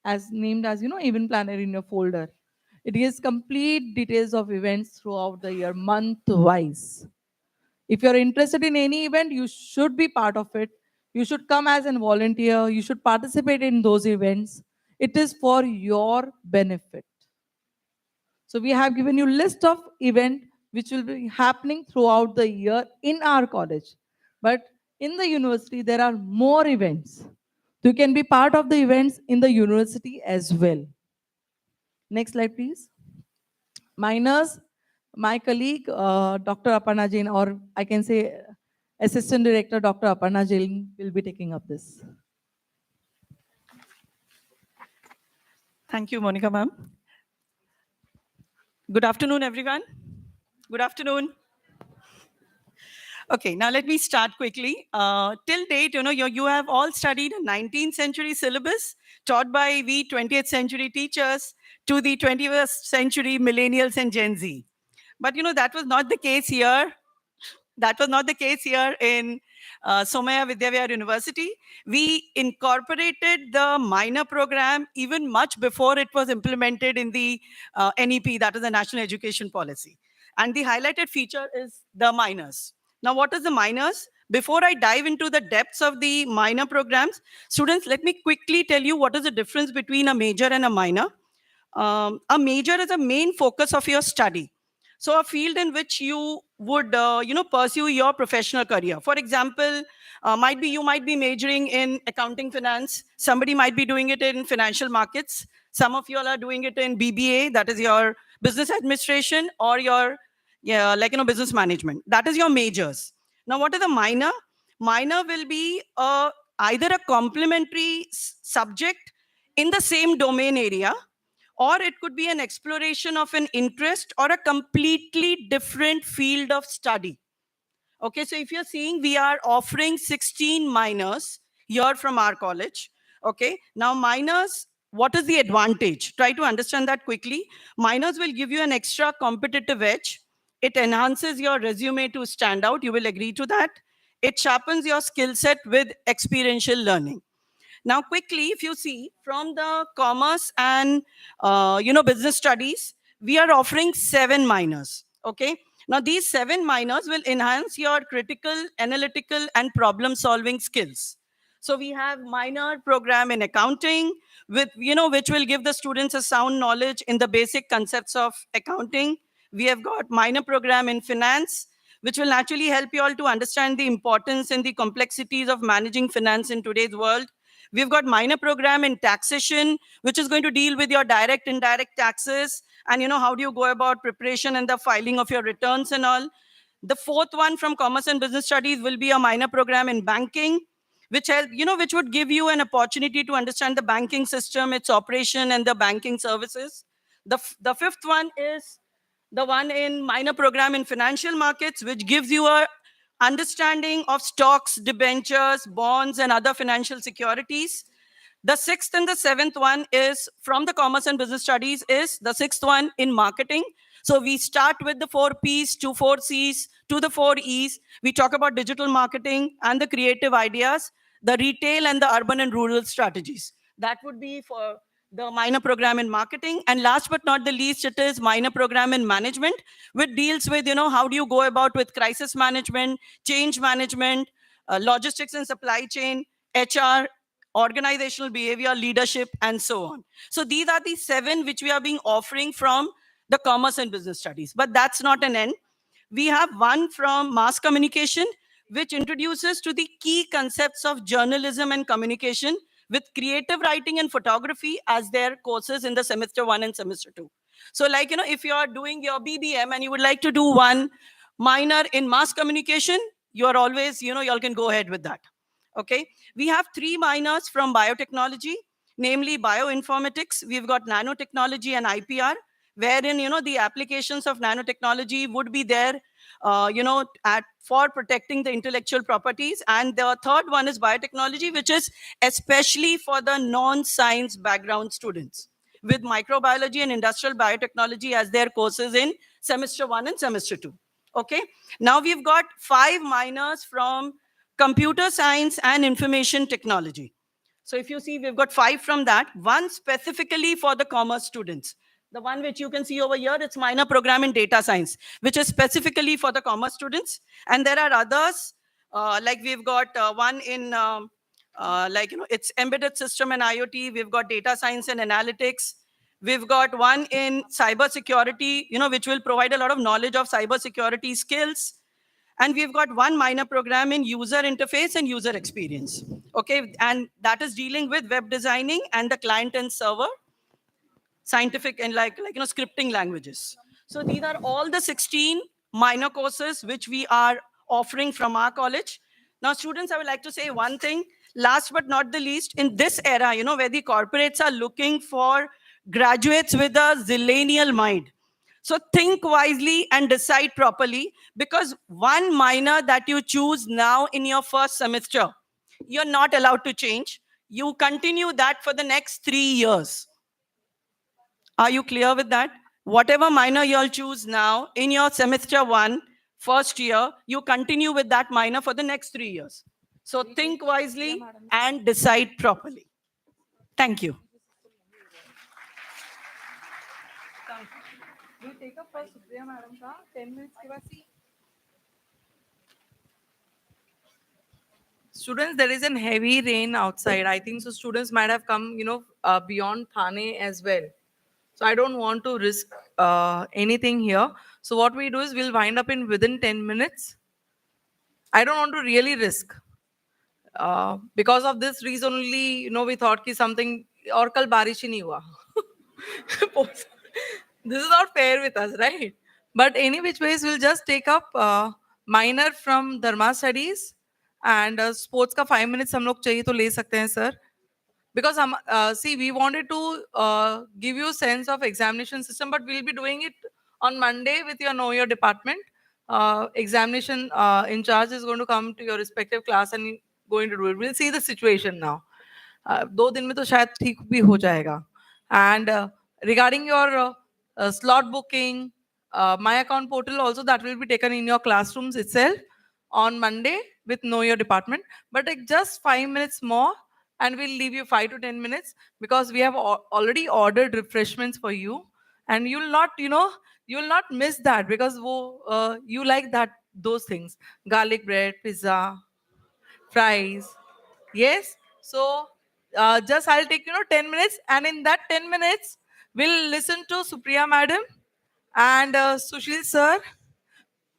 as named as, event planner in your folder. It gives complete details of events throughout the year, month-wise. If you're interested in any event, you should be part of it. You should come as a volunteer. You should participate in those events. It is for your benefit. So we have given you a list of events which will be happening throughout the year in our college. But in the university, there are more events. You can be part of the events in the university as well. Next slide, please. Minors, my colleague, Dr. Aparna Jain, or I can say Assistant Director, Dr. Aparna Jain, will be taking up this. Thank you, Monica ma'am. Good afternoon, everyone. Good afternoon. Okay, now let me start quickly. Till date, you have all studied a 19th century syllabus taught by we 20th century teachers to the 21st century millennials and Gen Z. But that was not the case here. That was not the case here in Somaya Vidyavihar University. We incorporated the minor program even much before it was implemented in the NEP, that is the National Education Policy. And the highlighted feature is the minors. Now, what is the minors? Before I dive into the depths of the minor programs, students, let me quickly tell you what is the difference between a major and a minor. A major is a main focus of your study. So a field in which you would, pursue your professional career. For example, you might be majoring in accounting finance. Somebody might be doing it in financial markets. Some of you all are doing it in BBA, that is your business administration, or your, business management. That is your majors. Now, what is a minor? Minor will be either a complementary subject in the same domain area, or it could be an exploration of an interest or a completely different field of study. Okay, so if you're seeing, we are offering 16 minors here from our college. Okay, now minors, what is the advantage? Try to understand that quickly. Minors will give you an extra competitive edge. It enhances your resume to stand out. You will agree to that. It sharpens your skill set with experiential learning. Now, quickly, if you see from the commerce and business studies, we are offering 7 minors. Okay. Now, these 7 minors will enhance your critical, analytical, and problem-solving skills. So we have minor program in accounting, with which will give the students a sound knowledge in the basic concepts of accounting. We have got minor program in finance, which will naturally help you all to understand the importance and the complexities of managing finance in today's world. We've got minor program in taxation, which is going to deal with your direct, indirect taxes, and how do you go about preparation and the filing of your returns and all. The fourth one from commerce and business studies will be a minor program in banking, which which would give you an opportunity to understand the banking system, its operation, and the banking services. The fifth one is the one in minor program in financial markets, which gives you a understanding of stocks, debentures, bonds, and other financial securities. The sixth and the seventh one is from the commerce and business studies, is the sixth one in marketing. So we start with the 4 P's to 4 C's to the 4 E's. We talk about digital marketing and the creative ideas, the retail and the urban and rural strategies. That would be for the minor program in marketing. And last but not the least, it is minor program in management, which deals with, how do you go about with crisis management, change management, logistics and supply chain, HR, organizational behavior, leadership, and so on. So these are the 7 which we are being offering from the commerce and business studies. But that's not an end. We have one from mass communication, which introduces to the key concepts of journalism and communication, with creative writing and photography as their courses in the semester 1 and semester 2. So like, if you are doing your BBM and you would like to do one minor in mass communication, you are always, you all can go ahead with that. Okay. We have 3 minors from biotechnology, namely bioinformatics. We've got nanotechnology and IPR, wherein, the applications of nanotechnology would be there, for protecting the intellectual properties. And the third one is biotechnology, which is especially for the non-science background students, with microbiology and industrial biotechnology as their courses in semester 1 and semester 2. Okay. Now we've got 5 minors from computer science and information technology. So if you see, we've got 5 from that, one specifically for the commerce students. The one which you can see over here, it's minor program in data science, which is specifically for the commerce students. And there are others, like we've got one in, it's embedded system and IoT. We've got data science and analytics. We've got one in cyber security, which will provide a lot of knowledge of cyber security skills. And we've got one minor program in user interface and user experience. Okay, and that is dealing with web designing and the client and server, scientific and scripting languages. So these are all the 16 minor courses which we are offering from our college. Now, students, I would like to say one thing. Last but not the least, in this era, where the corporates are looking for graduates with a zillennial mind. So think wisely and decide properly, because one minor that you choose now in your first semester, you're not allowed to change. You continue that for the next 3 years. Are you clear with that? Whatever minor you'll choose now in your semester 1, first year, you continue with that minor for the next 3 years. So think wisely and decide properly. Thank you. We'll take up for Supriya madam ka 10 minutes ke baad see. Students, there is a heavy rain outside. I think so students might have come, beyond Thane as well. So I don't want to risk anything here. So what we do is we'll wind up in within 10 minutes. I don't want to really risk. Because of this reason only, we thought ki something, aur kal barish hi nahi hua. This is not fair with us, right? But any which ways, we'll just take up minor from Dharma Studies, and sports ka 5 minutes hum log chahiye to le sakte hain, sir. Because see, we wanted to give you a sense of examination system, but we'll be doing it on Monday with your Know Your Department. Examination in charge is going to come to your respective class and going to do it. We'll see the situation now. 2 दिन में तो शायद ठीक भी हो जाएगा. And regarding your slot booking, my account portal also, that will be taken in your classrooms itself on Monday with Know Your Department. But just 5 minutes more, and we'll leave you 5 to 10 minutes, because we have already ordered refreshments for you. and you'll not, you'll not miss that because you like those things: garlic bread, pizza, fries. Yes. So just I'll take 10 minutes, and in that 10 minutes we'll listen to Supriya madam and Sushil sir.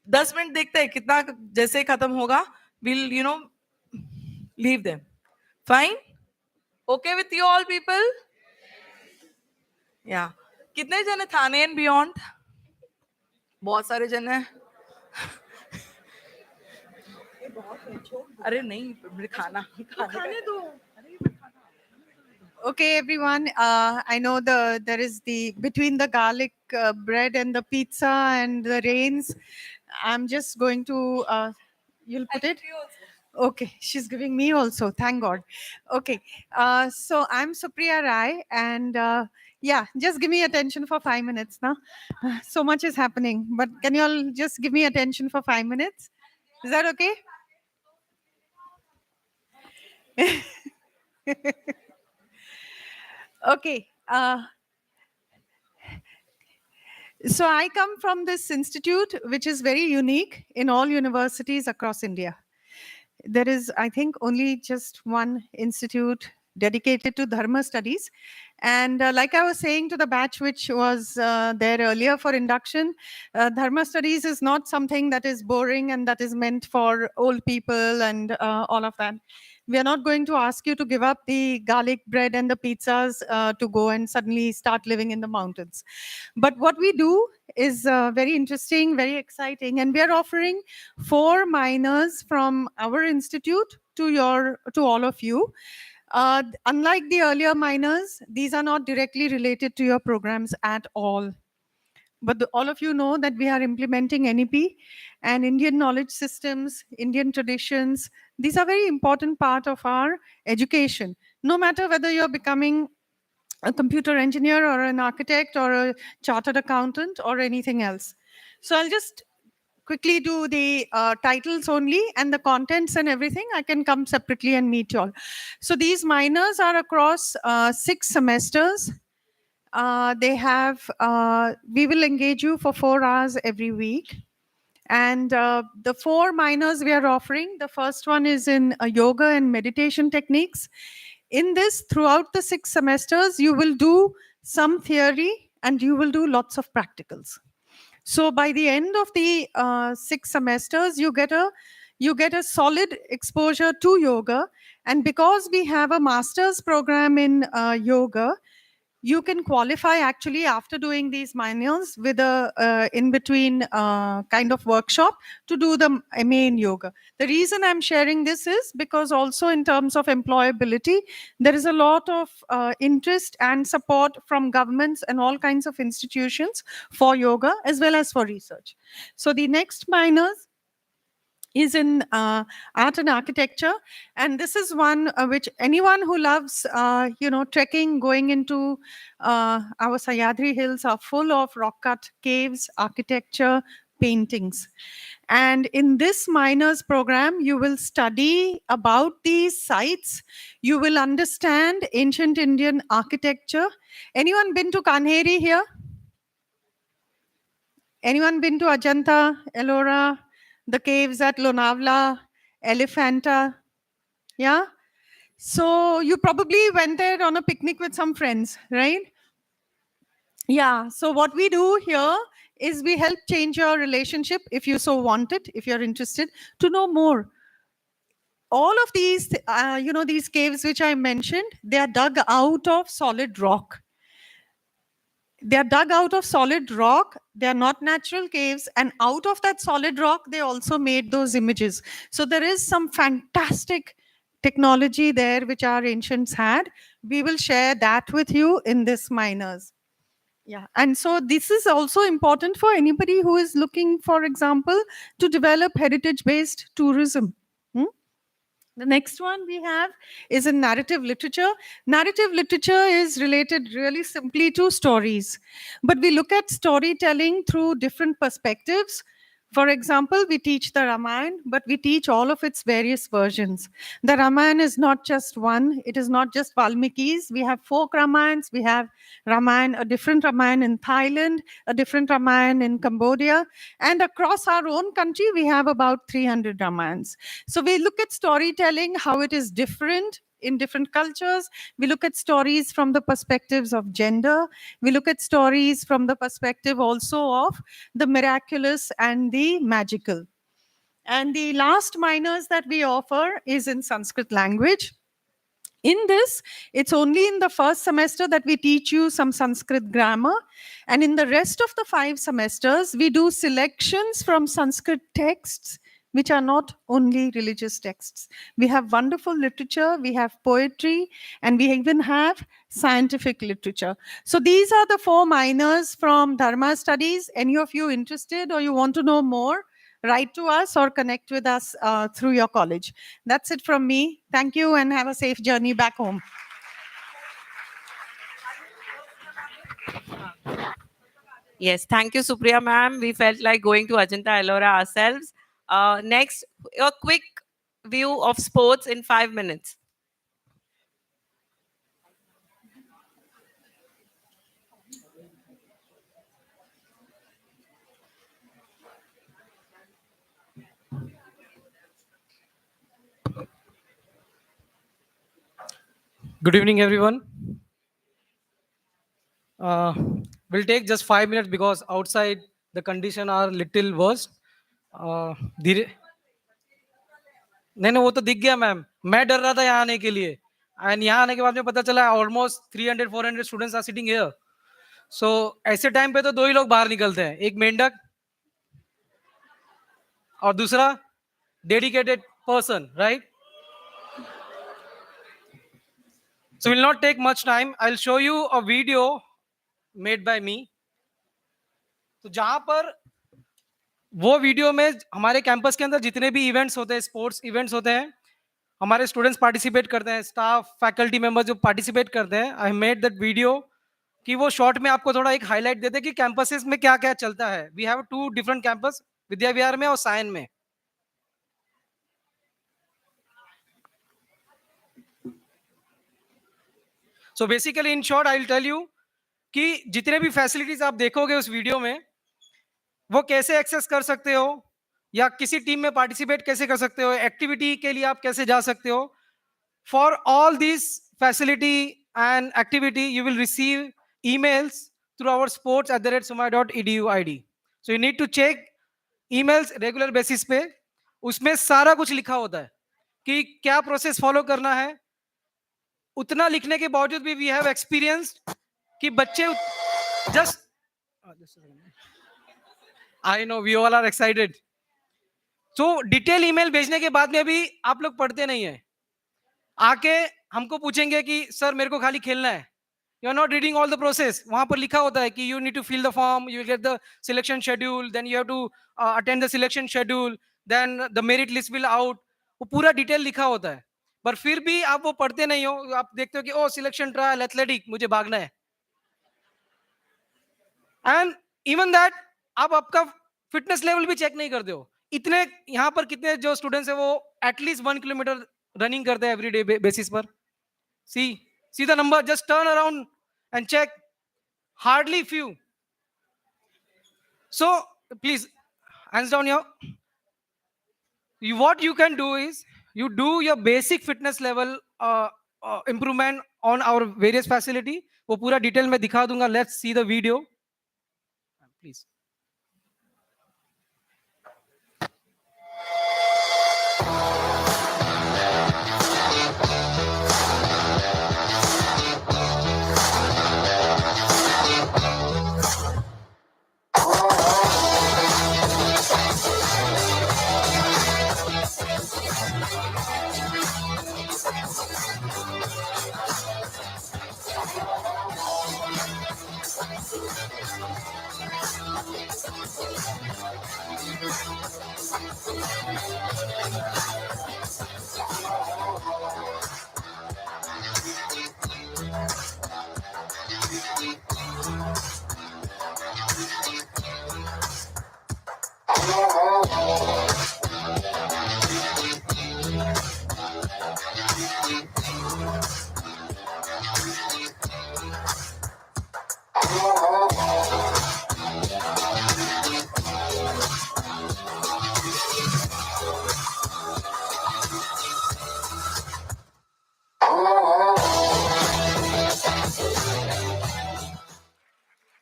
10 minute देखते हैं कितना जैसे खत्म होगा. We'll leave them. Fine? Okay with you all people? Yeah. कितने जन है थाने and beyond? बहुत सारे जन हैं. अरे नहीं, मुझे खाने दो. Okay, everyone. I know there is the between the garlic bread and the pizza and the rains. I'm just going to. You'll put it. Okay, she's giving me also. Thank God. Okay, so I'm Supriya Rai, and yeah, just give me attention for 5 minutes now. So much is happening, but can you all just give me attention for 5 minutes? Is that okay? Okay. So I come from this institute, which is very unique in all universities across India. There is, I think, only just one institute dedicated to Dharma studies. And like I was saying to the batch which was there earlier for induction, Dharma studies is not something that is boring and that is meant for old people and all of that. We are not going to ask you to give up the garlic bread and the pizzas to go and suddenly start living in the mountains. But what we do is very interesting, very exciting, and we are offering 4 minors from our institute to all of you. Unlike the earlier minors, these are not directly related to your programs at all. But all of you know that we are implementing NEP and Indian knowledge systems, Indian traditions. These are very important part of our education. No matter whether you're becoming a computer engineer or an architect or a chartered accountant or anything else. So I'll just quickly do the titles only, and the contents and everything I can come separately and meet you all. So these minors are across 6 semesters. We will engage you for 4 hours every week. And the 4 minors we are offering, the first one is in yoga and meditation techniques. In this, throughout the 6 semesters, you will do some theory and you will do lots of practicals. So by the end of the 6 semesters, you get a solid exposure to yoga. And because we have a master's program in yoga, you can qualify actually after doing these minors with a in-between kind of workshop to do the MA in yoga. The reason I'm sharing this is because also in terms of employability, there is a lot of interest and support from governments and all kinds of institutions for yoga as well as for research. So the next minors is in art and architecture, and this is one which anyone who loves trekking, going into our Sayadri hills are full of rock cut caves, architecture, paintings. And in this minors program, you will study about these sites. You will understand ancient Indian architecture. Anyone been to Kanheri here? Anyone been to Ajanta, Ellora, the caves at Lonavala, Elephanta? Yeah? So you probably went there on a picnic with some friends, right? Yeah, so what we do here is we help change your relationship if you so want it, if you're interested, to know more. All of these, these caves which I mentioned, they are dug out of solid rock. They are dug out of solid rock. They are not natural caves. And out of that solid rock, they also made those images. So there is some fantastic technology there which our ancients had. We will share that with you in this minors. Yeah, and so this is also important for anybody who is looking, for example, to develop heritage-based tourism. The next one we have is in narrative literature. Narrative literature is related really simply to stories. But we look at storytelling through different perspectives. For example, we teach the Ramayana, but we teach all of its various versions. The Ramayana is not just one, it is not just Valmiki's. We have folk Ramayans, we have Ramayana, a different Ramayana in Thailand, a different Ramayana in Cambodia, and across our own country, we have about 300 Ramayans. So we look at storytelling, how it is different in different cultures. We look at stories from the perspectives of gender. We look at stories from the perspective also of the miraculous and the magical. And the last minors that we offer is in Sanskrit language. In this, it's only in the first semester that we teach you some Sanskrit grammar. And in the rest of the 5 semesters, we do selections from Sanskrit texts, which are not only religious texts. We have wonderful literature, we have poetry, and we even have scientific literature. So these are the 4 minors from Dharma Studies. Any of you interested or you want to know more, write to us or connect with us through your college. That's it from me. Thank you and have a safe journey back home. Yes, thank you, Supriya ma'am. We felt like going to Ajanta Ellora ourselves. Next, a quick view of sports in 5 minutes. Good evening, everyone. We'll take just 5 minutes because outside the condition are little worse. धीरे नहीं वो तो दिख गया ma'am. मैं डर रहा था यहाँ आने के लिए एंड यहाँ आने के बाद में पता चला almost 300-400 students are sitting here. So ऐसे टाइम पे तो 2 ही लोग बाहर निकलते हैं, एक मेंढक और दूसरा dedicated person, right? So we'll not take much time. I'll show you a video made by me. तो जहां पर वो वीडियो में हमारे कैंपस के अंदर जितने भी इवेंट्स होते हैं, स्पोर्ट्स इवेंट्स होते हैं, हमारे स्टूडेंट्स पार्टिसिपेट करते हैं, स्टाफ फैकल्टी मेंबर्स जो पार्टिसिपेट करते हैं. आई मेड दैट वीडियो कि वो शॉर्ट में आपको थोड़ा एक हाईलाइट देते कि कैंपसेस में क्या क्या चलता है. We have 2 different campus, Vidya Vihar में और सायन में. So basically in short I will tell you कि जितने भी फैसिलिटीज आप देखोगे उस वीडियो में वो कैसे एक्सेस कर सकते हो या किसी टीम में पार्टिसिपेट कैसे कर सकते हो, एक्टिविटी के लिए आप कैसे जा सकते हो. For all this facility and activity you will receive emails through our sports@sumai.edu ID. So you need to check emails regular basis पे. उसमें सारा कुछ लिखा होता है कि क्या प्रोसेस फॉलो करना है. उतना लिखने के बावजूद भी वी हैव एक्सपीरियंस्ड कि बच्चे just I know we all are excited. So detail email भेजने के बाद में भी आप लोग पढ़ते नहीं है, आके हमको पूछेंगे कि सर मेरे को खाली खेलना है. You are not reading all the process. वहां पर लिखा होता है कि you need to fill the form, you will get the selection schedule, then you have to attend the selection schedule, then the merit list will out. वो पूरा detail लिखा होता है, पर फिर भी आप वो पढ़ते नहीं हो. आप देखते हो कि ओ सिलेक्शन ट्रायल एथलेटिक मुझे भागना है. एंड इवन दैट आप आपका फिटनेस लेवल भी चेक नहीं करते हो. इतने यहाँ पर कितने जो स्टूडेंट्स है वो एटलीस्ट 1 किलोमीटर रनिंग करते हैं एवरीडे बेसिस पर. See the number, just turn around and check. Hardly few. So please, hands down here. What you can do is, you do your basic fitness level improvement on our various facility. वो पूरा detail में दिखा दूंगा. Let's see the video. Please.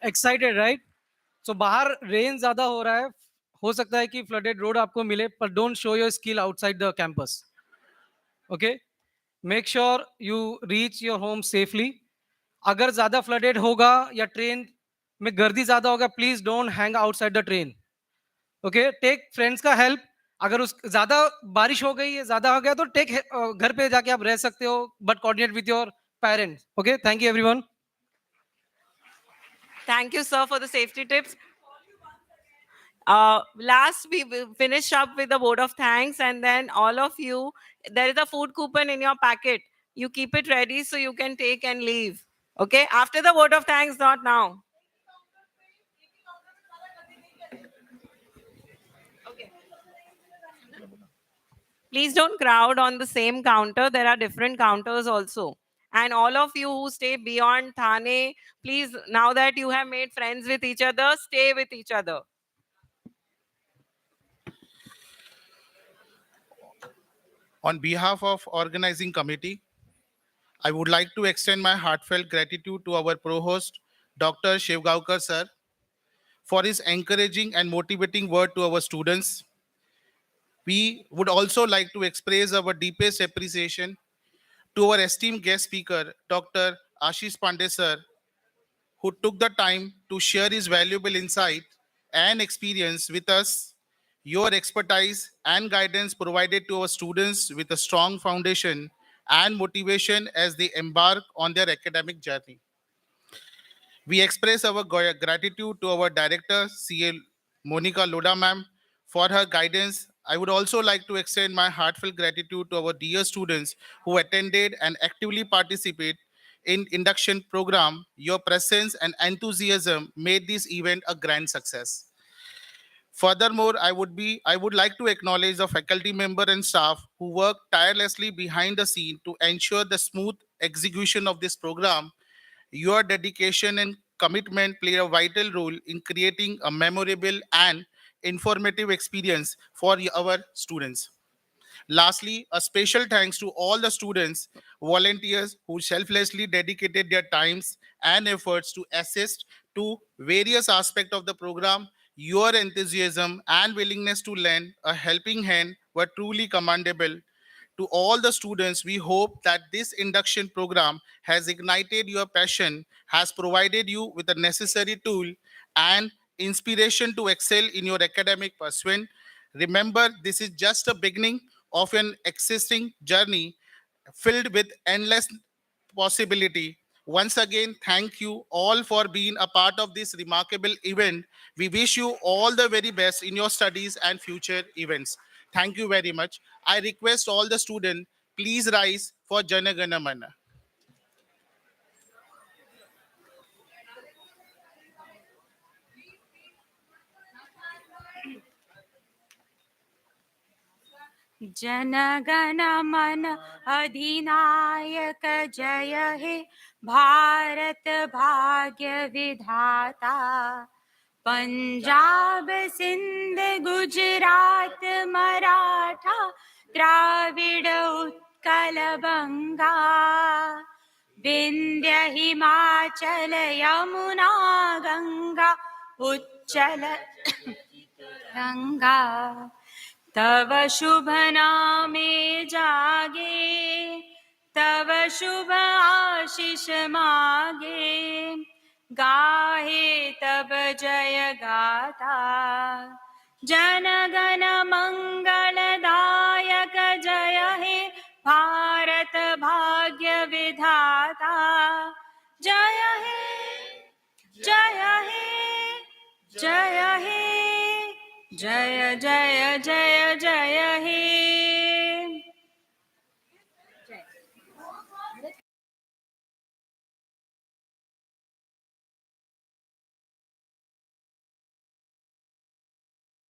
Excited right? So बाहर rain ज्यादा हो रहा है, हो सकता है कि फ्लडेड रोड आपको मिले, पर don't show your skill outside the campus. Okay, make sure you reach your home safely. अगर ज्यादा फ्लडेड होगा या ट्रेन में गर्दी ज्यादा होगा, please don't hang outside the train. Okay, take friends का हेल्प. अगर उस ज्यादा बारिश हो गई है, ज्यादा हो गया, तो टेक घर पे जाके आप रह सकते हो, but coordinate with your parents. Okay, thank you everyone. Thank you, sir, for the safety tips. Last, we will finish up with a word of thanks, and then all of you, there is a food coupon in your packet. You keep it ready so you can take and leave. Okay, after the word of thanks, not now. Okay. Please don't crowd on the same counter. There are different counters also. And all of you who stay beyond Thane, please, now that you have made friends with each other, stay with each other. On behalf of organizing committee, I would like to extend my heartfelt gratitude to our pro-host, Dr. Shivgaonkar sir, for his encouraging and motivating word to our students. We would also like to express our deepest appreciation to our esteemed guest speaker, Dr. Ashish Pandey sir, who took the time to share his valuable insight and experience with us. Your expertise and guidance provided to our students with a strong foundation and motivation as they embark on their academic journey. We express our gratitude to our director, CA Monica Loda ma'am, for her guidance. I would also like to extend my heartfelt gratitude to our dear students who attended and actively participate in induction program. Your presence and enthusiasm made this event a grand success. Furthermore, I would like to acknowledge the faculty member and staff who work tirelessly behind the scene to ensure the smooth execution of this program. Your dedication and commitment play a vital role in creating a memorable and informative experience for our students. Lastly, a special thanks to all the students, volunteers who selflessly dedicated their times and efforts to assist to various aspects of the program. Your enthusiasm and willingness to lend a helping hand were truly commendable. To all the students, we hope that this induction program has ignited your passion, has provided you with the necessary tool and inspiration to excel in your academic pursuit. Remember, this is just a beginning of an existing journey filled with endless possibility. Once again, thank you all for being a part of this remarkable event. We wish you all the very best in your studies and future events. Thank you very much. I request all the students, please rise for Jana Gana Mana. जनगण मन अधिनायक जय हे भारत भाग्य विधाता. पंजाब सिंध गुजरात मराठा द्राविड उत्कल बंगा. विंध्य हिमाचल यमुना गंगा उच्चल गंगा. तव शुभ नामे जागे, तव शुभ आशीष मागे. गाहे तब जय गाथा, जन गण मंगलदायक जय हे भारत भाग्य विधाता. जय हे जय हे जय हे जय जय जय